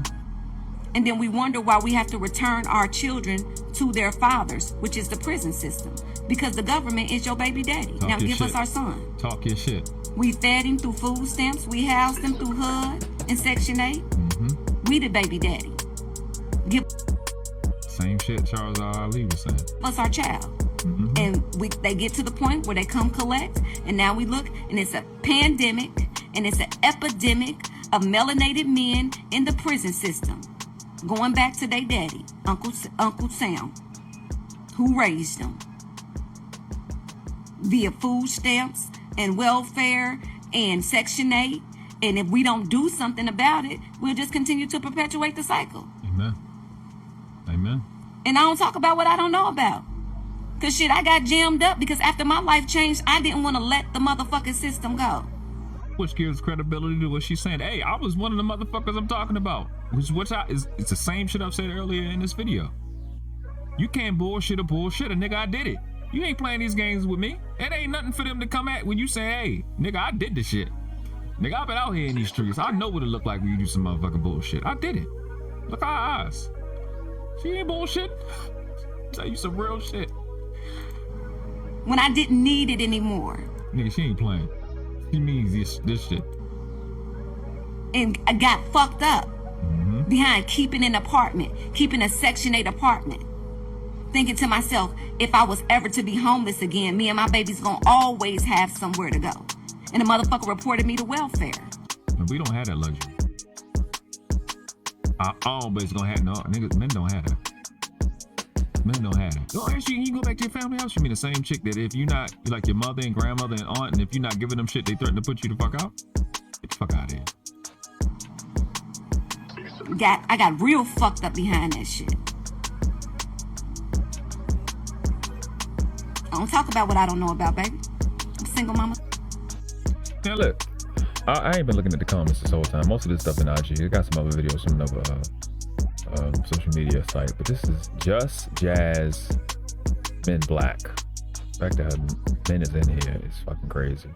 And then we wonder why we have to return our children to their fathers, which is the prison system. Because the government is your baby daddy. Talk now your give shit. us our son. Talk your shit. We fed him through food stamps. We housed him through HUD and Section 8. Mm-hmm. We the baby daddy. Give Same shit Shahrazad Ali was saying. us our child. Mm-hmm. And they get to the point where they come collect, and now we look, and it's a pandemic, and it's an epidemic of melanated men in the prison system, going back to their daddy, Uncle Sam, who raised them via food stamps and welfare and Section 8. And if we don't do something about it, we'll just continue to perpetuate the cycle. Amen. Amen. And I don't talk about what I don't know about. Cause shit, I got jammed up because after my life changed, I didn't want to let the motherfucking system go. Which gives credibility to what she's saying. Hey, I was one of the motherfuckers I'm talking about. It's the same shit I've said earlier in this video. You can't bullshit a nigga, I did it. You ain't playing these games with me. It ain't nothing for them to come at when you say, hey, nigga, I did this shit. Nigga, I've been out here in these streets. I know what it look like when you do some motherfucking bullshit. I did it. Look our eyes. She ain't bullshit. Tell you some real shit. When I didn't need it anymore. Nigga, she ain't playing. She means this shit. And I got fucked up behind keeping an apartment, keeping a Section 8 apartment. Thinking to myself, if I was ever to be homeless again, me and my baby's gonna always have somewhere to go. And the motherfucker reported me to welfare. But we don't have that luxury. I always gonna have, no, niggas, men don't have that. Men don't have that. Oh, actually, you go back to your family house, you mean the same chick that if you're not, like your mother and grandmother and aunt, and if you're not giving them shit, they threaten to put you the fuck out? Get the fuck out of here. I got real fucked up behind that shit. I don't talk about what I don't know about, baby. I'm a single mama. Now look, I ain't been looking at the comments this whole time. Most of this stuff in IG. I got some other videos from another social media site, but this is Just Jazz Men Black. The fact that men is in here is fucking crazy.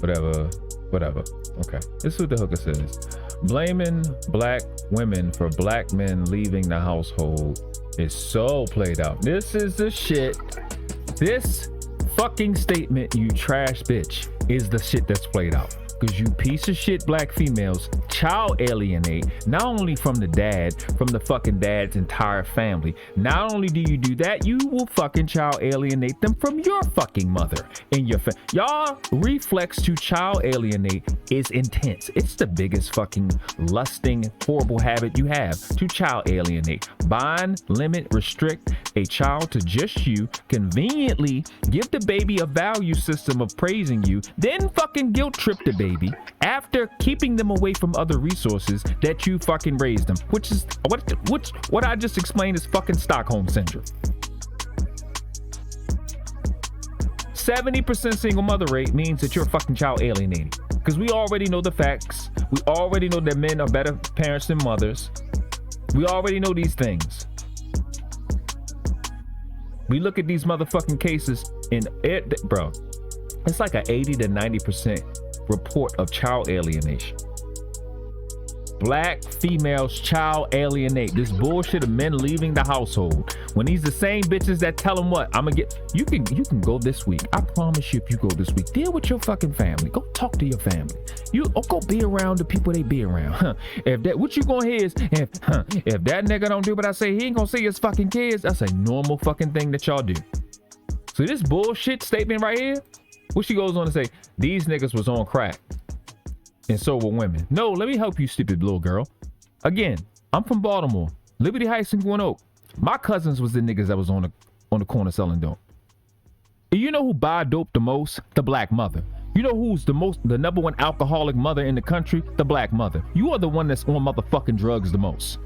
Whatever. Okay, this is what the hooker says. Blaming black women for black men leaving the household is so played out. This is the shit. This fucking statement, you trash bitch, is the shit that's played out. Because you piece of shit black females child alienate, not only from the dad, from the fucking dad's entire family. Not only do you do that, you will fucking child alienate them from your fucking mother and your y'all reflex to child alienate is intense. It's the biggest fucking lusting, horrible habit you have, to child alienate. Bind, limit, restrict a child to just you, conveniently give the baby a value system of praising you, then fucking guilt trip the baby after keeping them away from other resources that you fucking raised them, which is what I just explained is fucking Stockholm syndrome. 70% single mother rate means that you're fucking child alienating, because we already know the facts. We already know that men are better parents than mothers. We already know these things. We look at these motherfucking cases in it, bro. It's like a 80 to 90% report of child alienation. Black females child alienate. This bullshit of men leaving the household. When these the same bitches that tell them what, I'm gonna get, you can go this week. I promise you, if you go this week, deal with your fucking family. Go talk to your family. Go be around the people they be around. If that, what you gonna hear is, if that nigga don't do what I say, he ain't gonna see his fucking kids. That's a normal fucking thing that y'all do. So this bullshit statement right here, Well, she goes on to say, these niggas was on crack. And so were women. No, let me help you, stupid little girl. Again, I'm from Baltimore. Liberty Heights and Gwinnett. My cousins was the niggas that was on the corner selling dope. And you know who buy dope the most? The black mother. You know who's the number one alcoholic mother in the country? The black mother. You are the one that's on motherfucking drugs the most.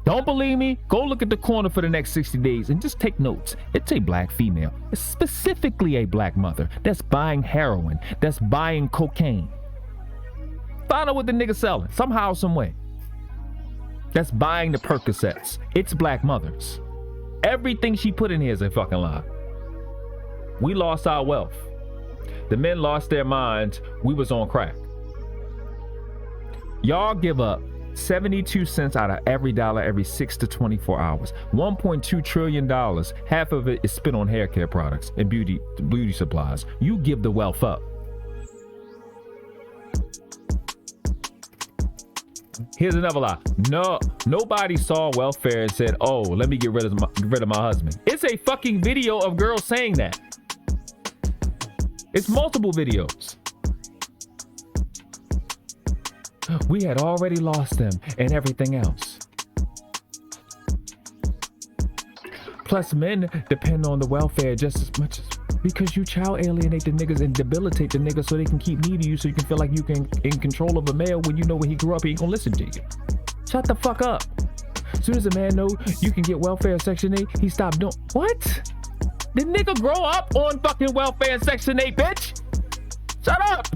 Don't believe me? Go look at the corner for the next 60 days and just take notes. It's a black female. It's specifically a black mother that's buying heroin, that's buying cocaine. Find out what the nigga selling, somehow, some way. That's buying the Percocets. It's black mothers. Everything she put in here is a fucking lie. We lost our wealth. The men lost their minds. We was on crack. Y'all give up 72 cents out of every dollar every 6 to 24 hours. $1.2 trillion. Half of it is spent on hair care products and beauty supplies. You give the wealth up. Here's another lie. No, nobody saw welfare and said, "Oh, let me get rid of my husband." It's a fucking video of girls saying that. It's multiple videos. We had already lost them and everything else. Plus, men depend on the welfare just as much as because you child alienate the niggas and debilitate the niggas so they can keep needing you so you can feel like you can in control of a male when you know when he grew up he ain't gonna listen to you. Shut the fuck up. As soon as a man know you can get welfare Section 8, he stopped doing what? The nigga grow up on fucking welfare and Section 8, bitch. Shut up.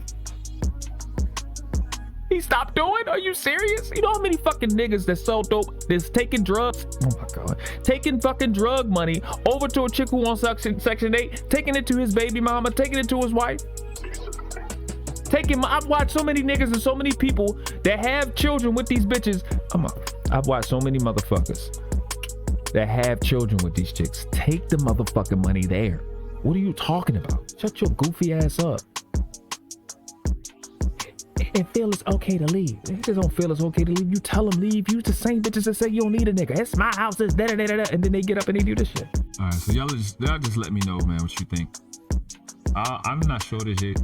He stopped doing? Are you serious? You know how many fucking niggas that sell dope that's taking drugs? Oh my God. Taking fucking drug money over to a chick who on Section 8, taking it to his baby mama, taking it to his wife. I've watched so many niggas and so many people that have children with these bitches. I've watched so many motherfuckers that have children with these chicks. Take the motherfucking money there. What are you talking about? Shut your goofy ass up. And feel it's okay to leave. Niggas don't feel it's okay to leave. You tell them leave. You the same bitches that say you don't need a nigga. It's my house. It's da-da-da-da-da. And then they get up and they do this shit. All right, so y'all just let me know, man, what you think. I'm not sure this yet.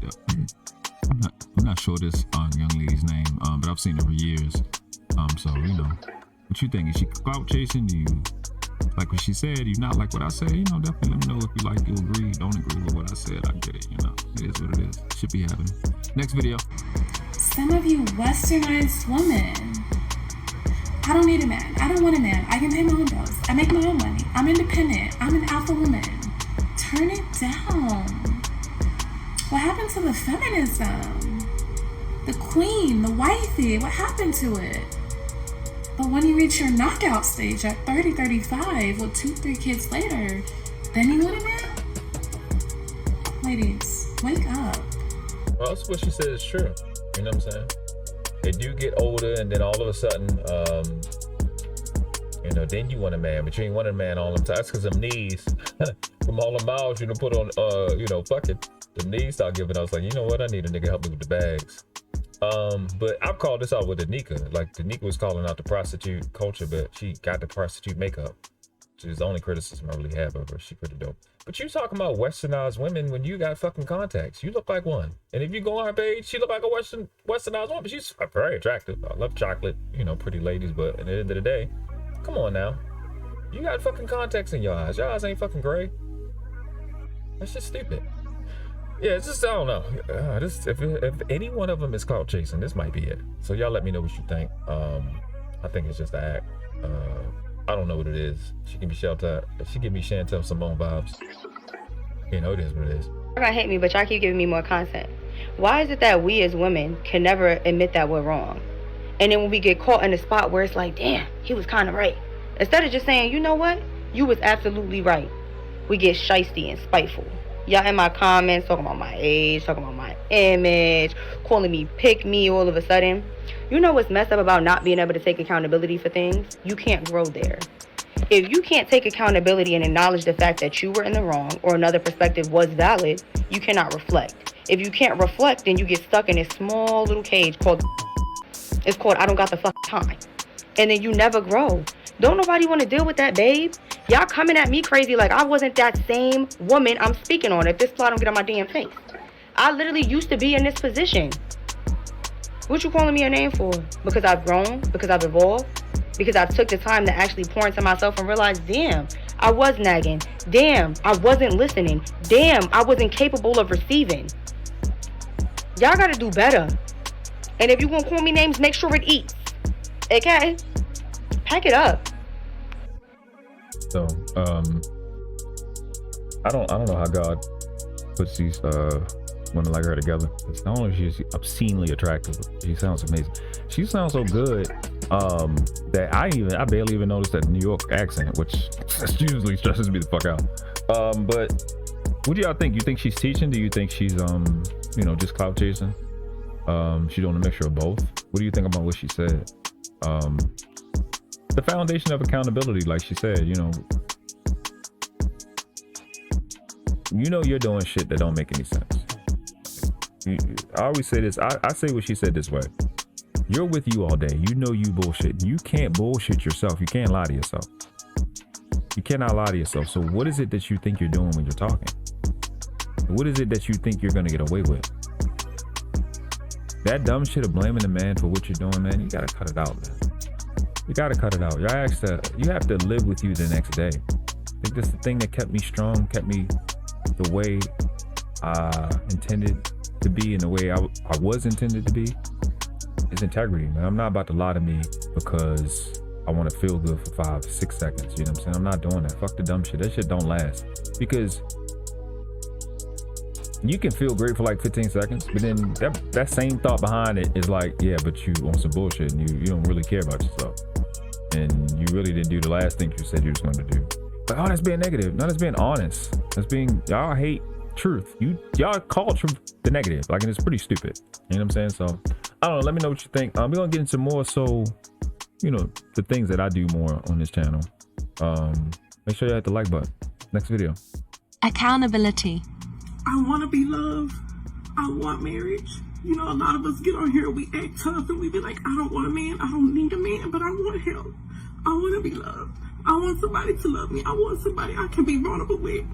I'm not sure this young lady's name, but I've seen her for years. So you know, what you think? Is she clout chasing? Do you like what she said? Do you not like what I said? You know, definitely let me know if you like, you agree, don't agree with what I said. I get it. You know, it is what it is. Should be happening. Next video. Some of you westernized women. I don't need a man. I don't want a man. I can pay my own bills. I make my own money. I'm independent. I'm an alpha woman. Turn it down. What happened to the feminism? The queen, the wifey, what happened to it? But when you reach your knockout stage at 30, 35, with 2-3 kids later, then you want a man? Ladies, wake up. Well, that's what she said is true. You know what I'm saying? They do get older, and then all of a sudden, you know, then you want a man, but you ain't want a man all the time. That's because them knees, from all the miles you done put on, you know, fuck it. The knees start giving. I was like, you know what? I need a nigga to help me with the bags. But I've called this out with Danica. Like, Danica was calling out the prostitute culture, but she got the prostitute makeup. Which is the only criticism I really have of her. She pretty dope. But you talking about westernized women when you got fucking contacts. You look like one. And if you go on her page, she look like a westernized woman. She's very attractive. I love chocolate, you know, pretty ladies. But at the end of the day, come on now. You got fucking contacts in your eyes. Your eyes ain't fucking gray. That's just stupid. Yeah, it's just, I don't know. If any one of them is clout chasing, this might be it. So y'all let me know what you think. I think it's just an act. I don't know what it is. She can be Chantel. She give me Chantel Simone vibes. You know, it is what it is. Y'all gonna hate me, but y'all keep giving me more content. Why is it that we as women can never admit that we're wrong? And then when we get caught in a spot where it's like, damn, he was kind of right. Instead of just saying, you know what? You was absolutely right. We get shysty and spiteful. Y'all in my comments talking about my age, talking about my image, calling me pick me all of a sudden. You know what's messed up about not being able to take accountability for things? You can't grow there. If you can't take accountability and acknowledge the fact that you were in the wrong or another perspective was valid, you cannot reflect. If you can't reflect, then you get stuck in this small little cage called I don't got the fucking time. And then you never grow. Don't nobody want to deal with that, babe. Y'all coming at me crazy like I wasn't that same woman I'm speaking on. If this fly don't get on my damn face. I literally used to be in this position. What you calling me a name for? Because I've grown? Because I've evolved? Because I took the time to actually pour into myself and realize, damn, I was nagging. Damn, I wasn't listening. Damn, I wasn't capable of receiving. Y'all gotta do better. And if you gonna call me names, make sure it eats. Okay? Pack it up. So, I don't know how God puts these women like her together. Not only is she obscenely attractive, she sounds amazing. She sounds so good that I barely even noticed that New York accent, which usually stresses me the fuck out. But what do y'all think? You think she's teaching? Do you think she's just clout chasing? She's doing a mixture of both. What do you think about what she said? The foundation of accountability, like she said, you're doing shit that don't make any sense. I always say this. I say what she said this way. You're with you all day. You know you bullshit. You can't bullshit yourself. You can't lie to yourself. You cannot lie to yourself. So what is it that you think you're doing when you're talking? What is it that you think you're gonna get away with? That dumb shit of blaming the man for what you're doing, man, you gotta cut it out, man. You gotta cut it out. You have to live with you the next day. I think that's the thing that kept me strong, kept me the way I intended to be and the way I was intended to be. Is integrity, man. I'm not about to lie to me because I want to feel good for 5-6 seconds. You know what I'm saying? I'm not doing that. Fuck the dumb shit. That shit don't last. Because you can feel great for like 15 seconds, but then that same thought behind it is like, yeah, but you on some bullshit and you don't really care about yourself. And you really didn't do the last thing you said you was going to do. But that's being negative. No, that's being honest. That's being, y'all hate truth. Y'all call truth the negative. Like, and it's pretty stupid. You know what I'm saying? So, I don't know. Let me know what you think. We're going to get into more the things that I do more on this channel. Make sure you hit the like button. Next video. Accountability. I want to be loved. I want marriage. A lot of us get on here, we act tough, and we be like, I don't want a man, I don't need a man, but I want help. I want to be loved. I want somebody to love me. I want somebody I can be vulnerable with.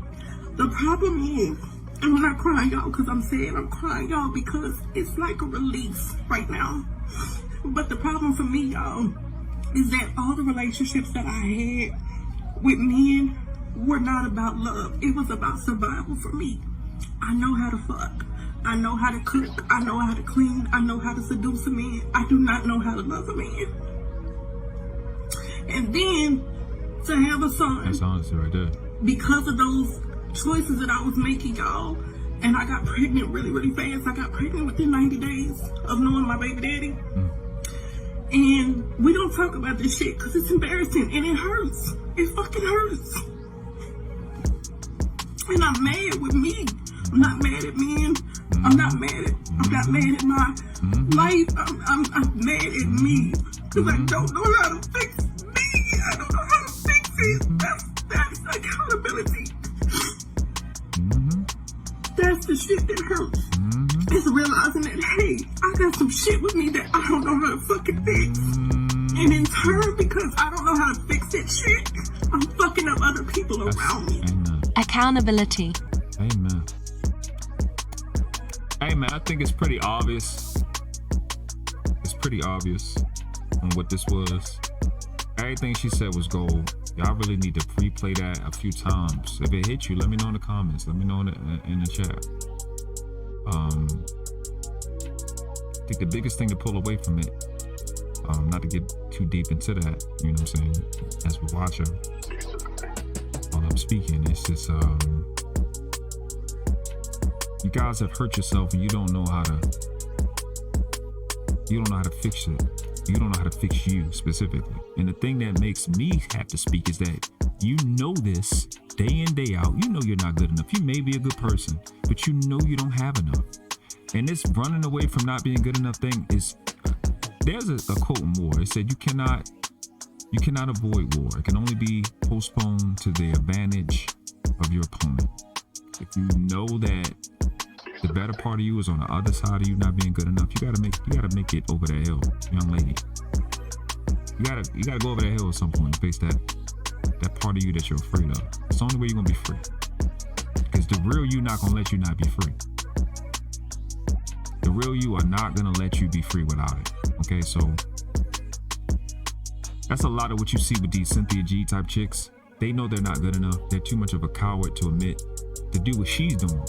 The problem is, and I'm not crying, y'all, because I'm saying I'm crying, y'all, because it's like a release right now. But the problem for me, y'all, is that all the relationships that I had with men were not about love. It was about survival for me. I know how to fuck. I know how to cook. I know how to clean. I know how to seduce a man. I do not know how to love a man. And then to have a son. That's honesty right there. Because of those choices that I was making, y'all, and I got pregnant really, really fast. I got pregnant within 90 days of knowing my baby daddy. And we don't talk about this shit because it's embarrassing and it hurts. It fucking hurts. And I'm mad with me. I'm not mad at men. I'm not mad at my life. I'm mad at me because I don't know how to fix me. I don't know how to fix it. That's accountability. That's the shit that hurts. It's realizing that, hey, I got some shit with me that I don't know how to fucking fix. And in turn, because I don't know how to fix that shit, I'm fucking up other people around me. Accountability. Amen. Hey man, I think it's pretty obvious. It's pretty obvious on what this was. Everything she said was gold. Y'all really need to replay that a few times. If it hit you, let me know in the comments. Let me know in the chat. I think the biggest thing to pull away from it, not to get too deep into that, you know what I'm saying, as we watch her while I'm speaking, it's just you guys have hurt yourself and you don't know how to fix it. You don't know how to fix you specifically. And the thing that makes me have to speak is that you know this day in, day out. You know you're not good enough. You may be a good person, but you know you don't have enough. And this running away from not being good enough thing is, there's a quote in war. It said you cannot avoid war. It can only be postponed to the advantage of your opponent. If you know that the better part of you is on the other side of you not being good enough, you gotta make it over that hill, young lady. You gotta go over that hill at some point and face that that part of you that you're afraid of. It's the only way you're gonna be free. Because the real you not gonna let you not be free. The real you are not gonna let you be free without it. Okay, so that's a lot of what you see with these Cynthia G type chicks. They know they're not good enough. They're too much of a coward to admit to do what she's doing.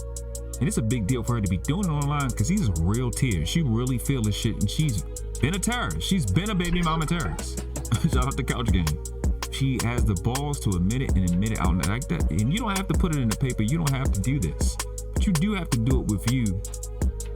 And it's a big deal for her to be doing it online because these are real tears. She really feels this shit, and she's been a terrorist. She's been a baby mama terrorist. Shout out to Couch Game. She has the balls to admit it and admit it out like that. And you don't have to put it in the paper. You don't have to do this. But you do have to do it with you.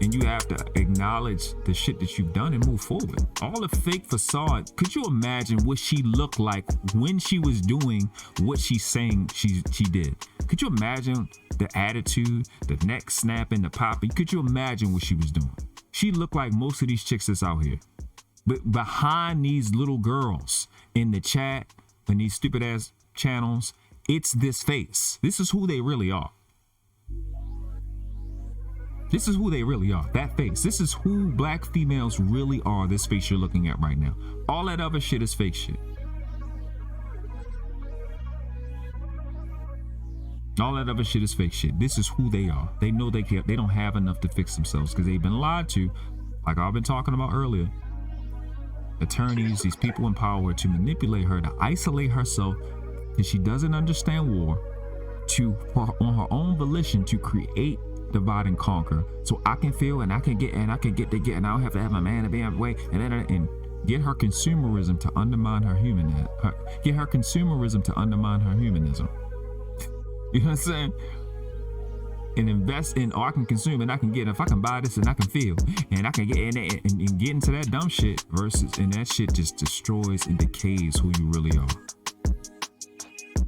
And you have to acknowledge the shit that you've done and move forward. All the fake facade. Could you imagine what she looked like when she was doing what she's saying she did? Could you imagine the attitude, the neck snapping, the popping? Could you imagine what she was doing? She looked like most of these chicks that's out here. But behind these little girls in the chat and these stupid ass channels, it's this face. This is who they really are. This is who they really are, that face. This is who black females really are, this face you're looking at right now. All that other shit is fake shit. All that other shit is fake shit. This is who they are. They know they don't have enough to fix themselves because they've been lied to, like I've been talking about earlier. Attorneys, these people in power to manipulate her, to isolate herself because she doesn't understand war, on her own volition to create divide and conquer, so I can feel and I can get and I don't have to have my man to be out of the way, and get her consumerism to undermine her humanism. Get her consumerism to undermine her humanism. You know what I'm saying? And invest in, I can consume and I can get, if I can buy this and I can feel and I can get in and get into that dumb shit versus, and that shit just destroys and decays who you really are.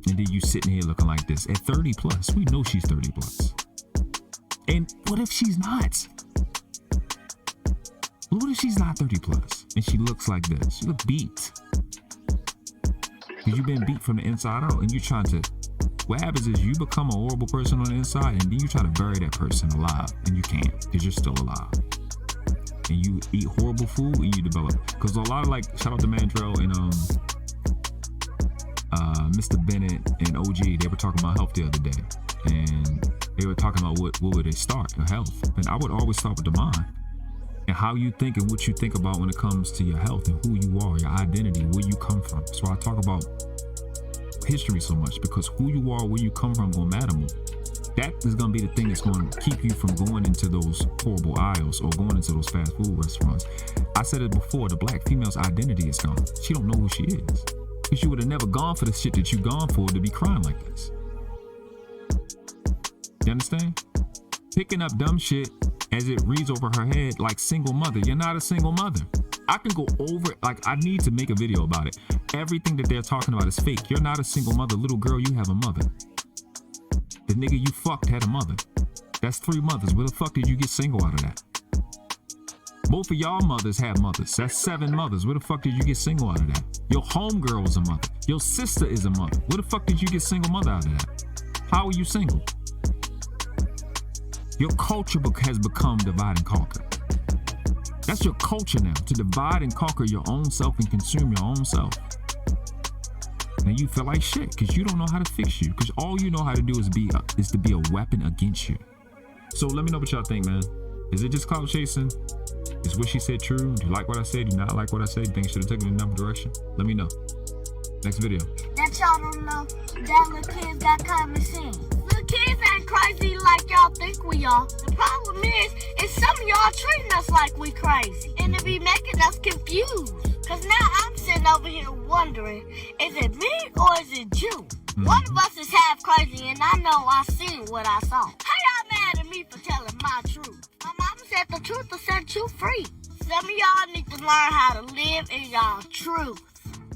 And then you sitting here looking like this at 30 plus. We know she's 30 plus. And what if she's not? What if she's not 30 plus and she looks like this? She look beat. Because you've been beat from the inside out, and you're trying to, what happens is you become a horrible person on the inside, and then you try to bury that person alive, and you can't because you're still alive. And you eat horrible food and you develop. Because a lot of, like, shout out to Mandrell and Mr. Bennett and OG, they were talking about health the other day. And they were talking about what would they start, health. And I would always start with the mind and how you think and what you think about when it comes to your health and who you are, your identity, where you come from. So I talk about history so much because who you are, where you come from, gonna matter more. That is gonna be the thing that's gonna keep you from going into those horrible aisles or going into those fast food restaurants. I said it before, the black female's identity is gone. She don't know who she is. Because she would have never gone for the shit that you've gone for to be crying like this. You understand? Picking up dumb shit as it reads over her head like single mother. You're not a single mother. I can go over it. Like, I need to make a video about it. Everything that they're talking about is fake. You're not a single mother. Little girl, you have a mother. The nigga you fucked had a mother. That's 3 mothers. Where the fuck did you get single out of that? Both of y'all mothers had mothers. That's 7 mothers. Where the fuck did you get single out of that? Your homegirl was a mother. Your sister is a mother. Where the fuck did you get single mother out of that? How are you single? Your culture has become divide and conquer. That's your culture now, to divide and conquer your own self and consume your own self. And you feel like shit because you don't know how to fix you, because all you know how to do is to be a weapon against you. So let me know what y'all think, man. Is it just clout chasing? Is what she said true? Do you like what I said? Do you not like what I said? You think I should have taken it in another direction? Let me know. Next video. That y'all don't know that little kids got common sense. Little kids ain't crazy like y'all think we are. The problem is some of y'all treating us like we crazy. And it be making us confused. Cause now I'm sitting over here wondering, is it me or is it you? One of us is half crazy and I know I seen what I saw. How y'all mad at me for telling my truth? My mama said the truth will set you free. Some of y'all need to learn how to live in y'all truth.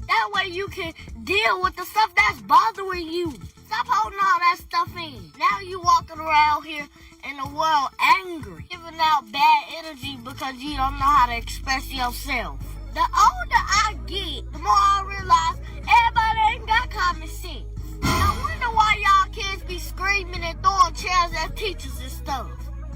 That way you can deal with the stuff that's bothering you. Stop holding all that stuff in. Now you walking around here in the world angry, giving out bad energy because you don't know how to express yourself. The older I get, the more I realize everybody ain't got common sense. I wonder why y'all kids be screaming and throwing chairs at teachers and stuff.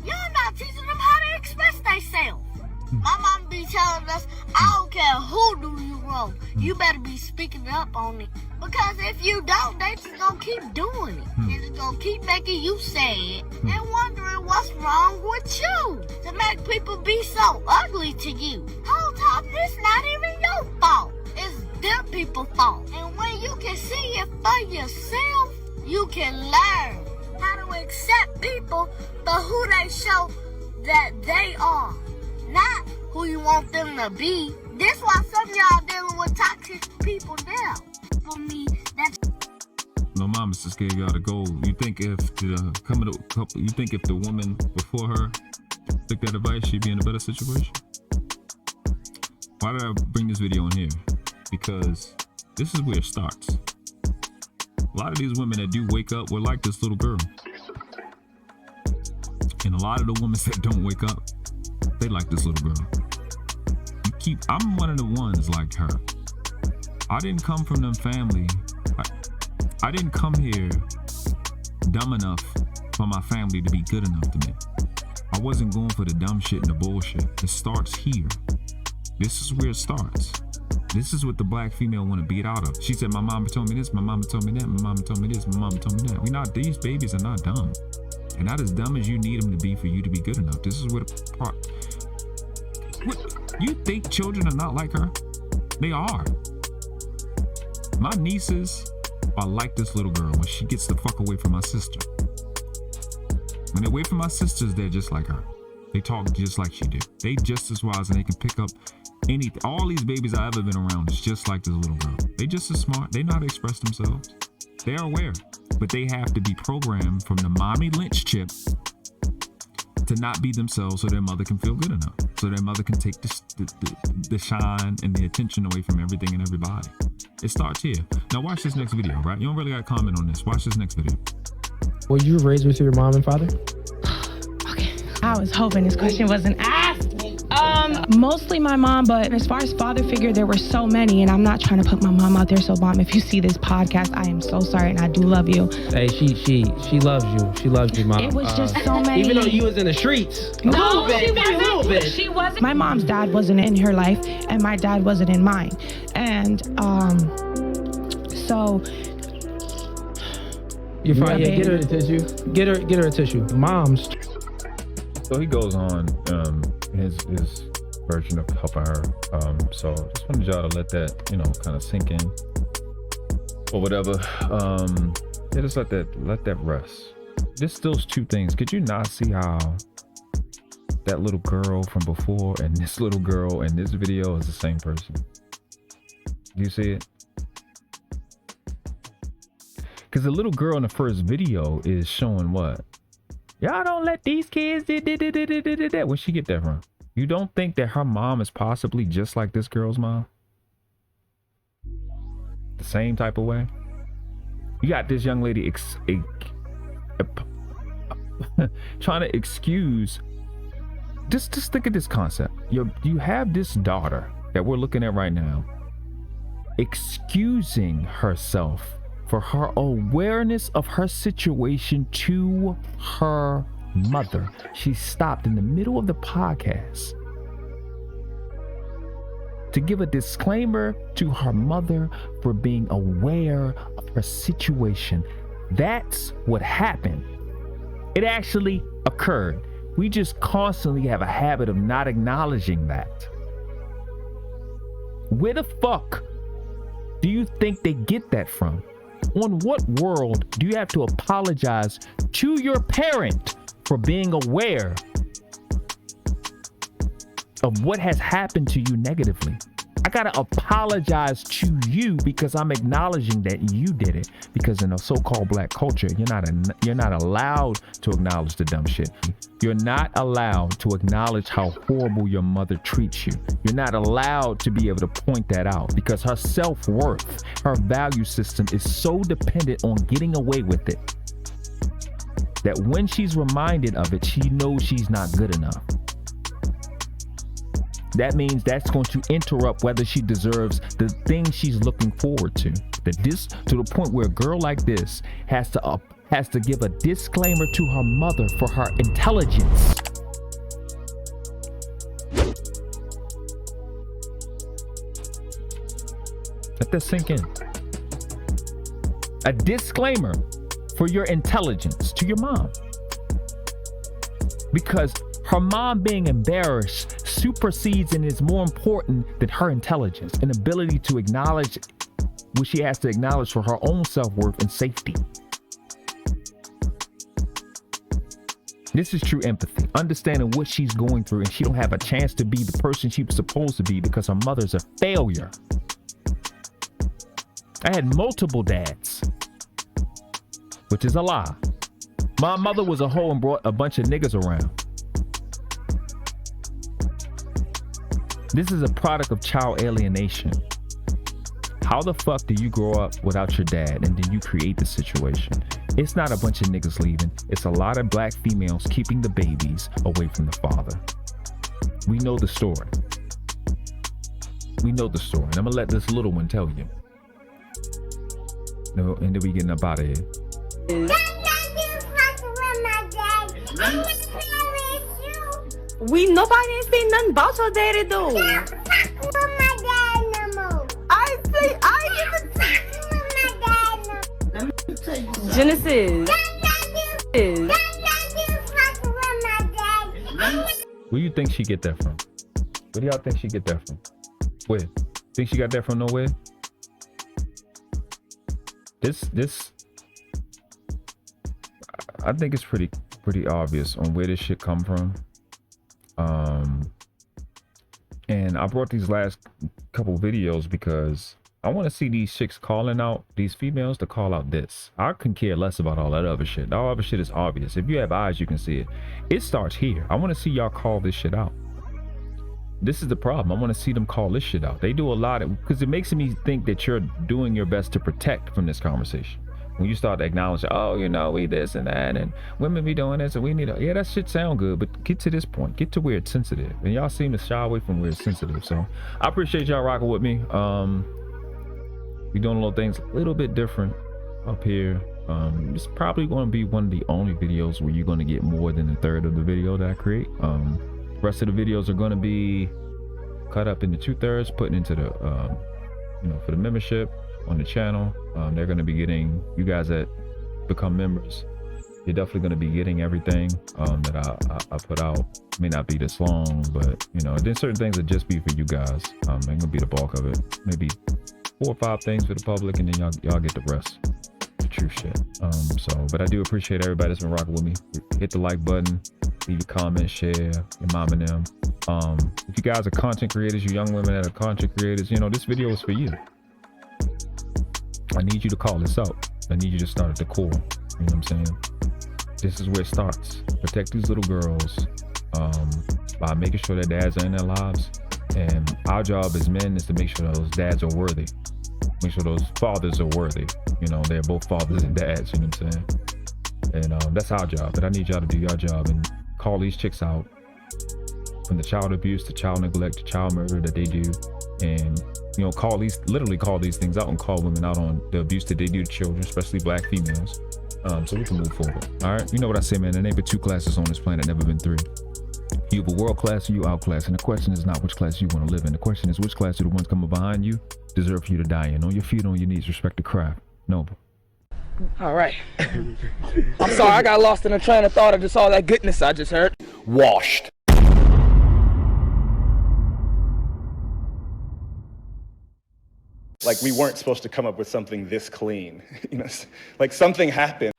Y'all not teaching them how to express themselves. My mom be telling us, I don't care matter who do you wrong, you better be speaking up on it. Because if you don't, they just gonna keep doing it. And it's gonna keep making you sad and wondering what's wrong with you to make people be so ugly to you. Whole time, it's not even your fault. It's them people's fault. And when you can see it for yourself, you can learn how to accept people for who they show that they are, not who you want them to be. That's why some of y'all dealing with toxic people now. For me, that's... No, mama just gave y'all the goal. You think if the you think if the woman before her took that advice, she'd be in a better situation? Why did I bring this video in here? Because this is where it starts. A lot of these women that do wake up were like this little girl. And a lot of the women that don't wake up, they like this little girl. I'm one of the ones like her. I didn't come from them family. I didn't come here dumb enough for my family to be good enough to me. I wasn't going for the dumb shit and the bullshit. It starts here. This is where it starts. This is what the black female want to beat out of. She said, my mama told me this, my mama told me that, my mama told me this, my mama told me that. These babies are not dumb. They're not as dumb as you need them to be for you to be good enough. This is what you think children are not like her? They are. My nieces are like this little girl when she gets the fuck away from my sister. When they're away from my sisters, they're just like her. They talk just like she did. They just as wise and they can pick up anything. All these babies I've ever been around is just like this little girl. They just as smart. They know how to express themselves. They're aware. But they have to be programmed from the mommy lynch chip to not be themselves so their mother can feel good enough. So their mother can take the shine and the attention away from everything and everybody. It starts here. Now watch this next video, right? You don't really got to comment on this. Watch this next video. Were you raised with your mom and father? Okay. I was hoping this question wasn't asked. Mostly my mom, but as far as father figure, there were so many, and I'm not trying to put my mom out there. So, Mom, if you see this podcast, I am so sorry, and I do love you. Hey, she loves you. She loves you, Mom. It was just so many. Even though you was in the streets. A little bit. She wasn't. My mom's dad wasn't in her life, and my dad wasn't in mine. And so. You're fine. Yeah, get her a tissue. Get her a tissue. Mom's. So he goes on his version of helping her. So just wanted y'all to let that, kind of sink in or whatever. Yeah, just let that rest. This stills two things. Could you not see how that little girl from before and this little girl in this video is the same person? Do you see it? Because the little girl in the first video is showing what? Y'all don't let these kids that. Where'd she get that from? You don't think that her mom is possibly just like this girl's mom? The same type of way? You got this young lady trying to excuse. Just think of this concept. You have this daughter that we're looking at right now excusing herself for her awareness of her situation to her mother. She stopped in the middle of the podcast to give a disclaimer to her mother for being aware of her situation. That's what happened. It actually occurred. We just constantly have a habit of not acknowledging that. Where the fuck do you think they get that from? On what world do you have to apologize to your parent for being aware of what has happened to you negatively? I gotta apologize to you because I'm acknowledging that you did it. Because in a so-called black culture, you're not allowed to acknowledge the dumb shit. You're not allowed to acknowledge how horrible your mother treats you. You're not allowed to be able to point that out because her self-worth, her value system is so dependent on getting away with it that when she's reminded of it, she knows she's not good enough. That means that's going to interrupt whether she deserves the thing she's looking forward to. To the point where a girl like this has to give a disclaimer to her mother for her intelligence. Let that sink in. A disclaimer for your intelligence to your mom. Because her mom being embarrassed supersedes and is more important than her intelligence and ability to acknowledge what she has to acknowledge for her own self-worth and safety. This is true empathy, understanding what she's going through, and she don't have a chance to be the person she was supposed to be because her mother's a failure. I had multiple dads, which is a lie. My mother was a hoe and brought a bunch of niggas around. This is a product of child alienation. How the fuck do you grow up without your dad and then you create the situation? It's not a bunch of niggas leaving. It's a lot of black females keeping the babies away from the father. We know the story. We know the story. And I'm gonna let this little one tell you. No, and then we getting up out of here. Nobody ain't saying nothing about your daddy though. Genesis. Where do you think she get that from? Where do y'all think she get that from? Where? Think she got that from nowhere? This I think it's pretty obvious on where this shit come from. And I brought these last couple videos because I want to see these chicks calling out these females to call out this. I couldn't care less about all that other shit. All other shit is obvious. If you have eyes, you can see it. It starts here. I want to see y'all call this shit out. This is the problem. I want to see them call this shit out. They do a lot of, because it makes me think that you're doing your best to protect from this conversation. When you start to acknowledge, oh, you know, we this and that, and women be doing this, and we need to, yeah, that shit sound good, but get to this point. Get to where it's sensitive. And y'all seem to shy away from where it's sensitive. So I appreciate y'all rocking with me. We doing little things a little bit different up here. It's probably going to be one of the only videos where you're going to get more than a third of the video that I create. Rest of the videos are going to be cut up into 2/3, put into the, for the membership on the channel. They're going to be getting, you guys that become members, you're definitely going to be getting everything that I put out. May not be this long, but then certain things will just be for you guys. Ain't going to be the bulk of it. Maybe 4 or 5 things for the public, and then y'all get the rest. The true shit. But I do appreciate everybody that's been rocking with me. Hit the like button, leave a comment, share, your mom and them. If you guys are content creators, you young women that are content creators, this video is for you. I need you to call this out. I need you to start at the core. You know what I'm saying? This is where it starts. Protect these little girls by making sure that dads are in their lives. And our job as men is to make sure those dads are worthy. Make sure those fathers are worthy. They're both fathers and dads, you know what I'm saying? And that's our job. But I need y'all to do your job and call these chicks out. From the child abuse to child neglect to child murder that they do. And, literally call these things out and call women out on the abuse that they do to children, especially black females. So we can move forward. All right. You know what I say, man. There ain't but 2 classes on this planet, never been 3. You either world class or you outclass. And the question is not which class you want to live in. The question is which class are the ones coming behind you deserve for you to die in. On your feet, on your knees, respect the craft. Noble. All right. I'm sorry, I got lost in a train of thought of just all that goodness I just heard. Washed. Like we weren't supposed to come up with something this clean. Like something happened.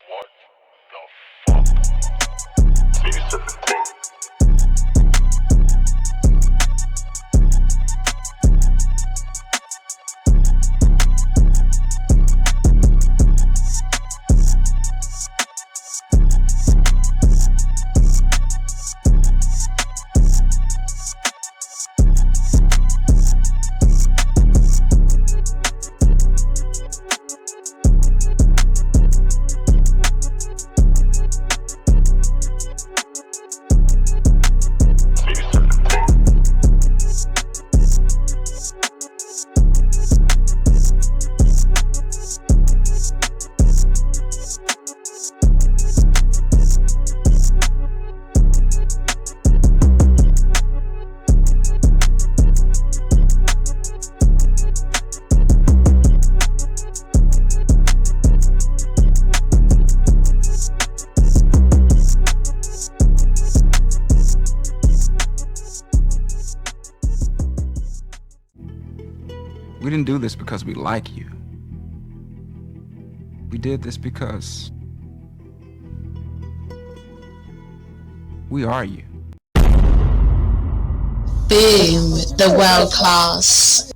We didn't do this because we like you. We did this because we are you. Boom, the world class.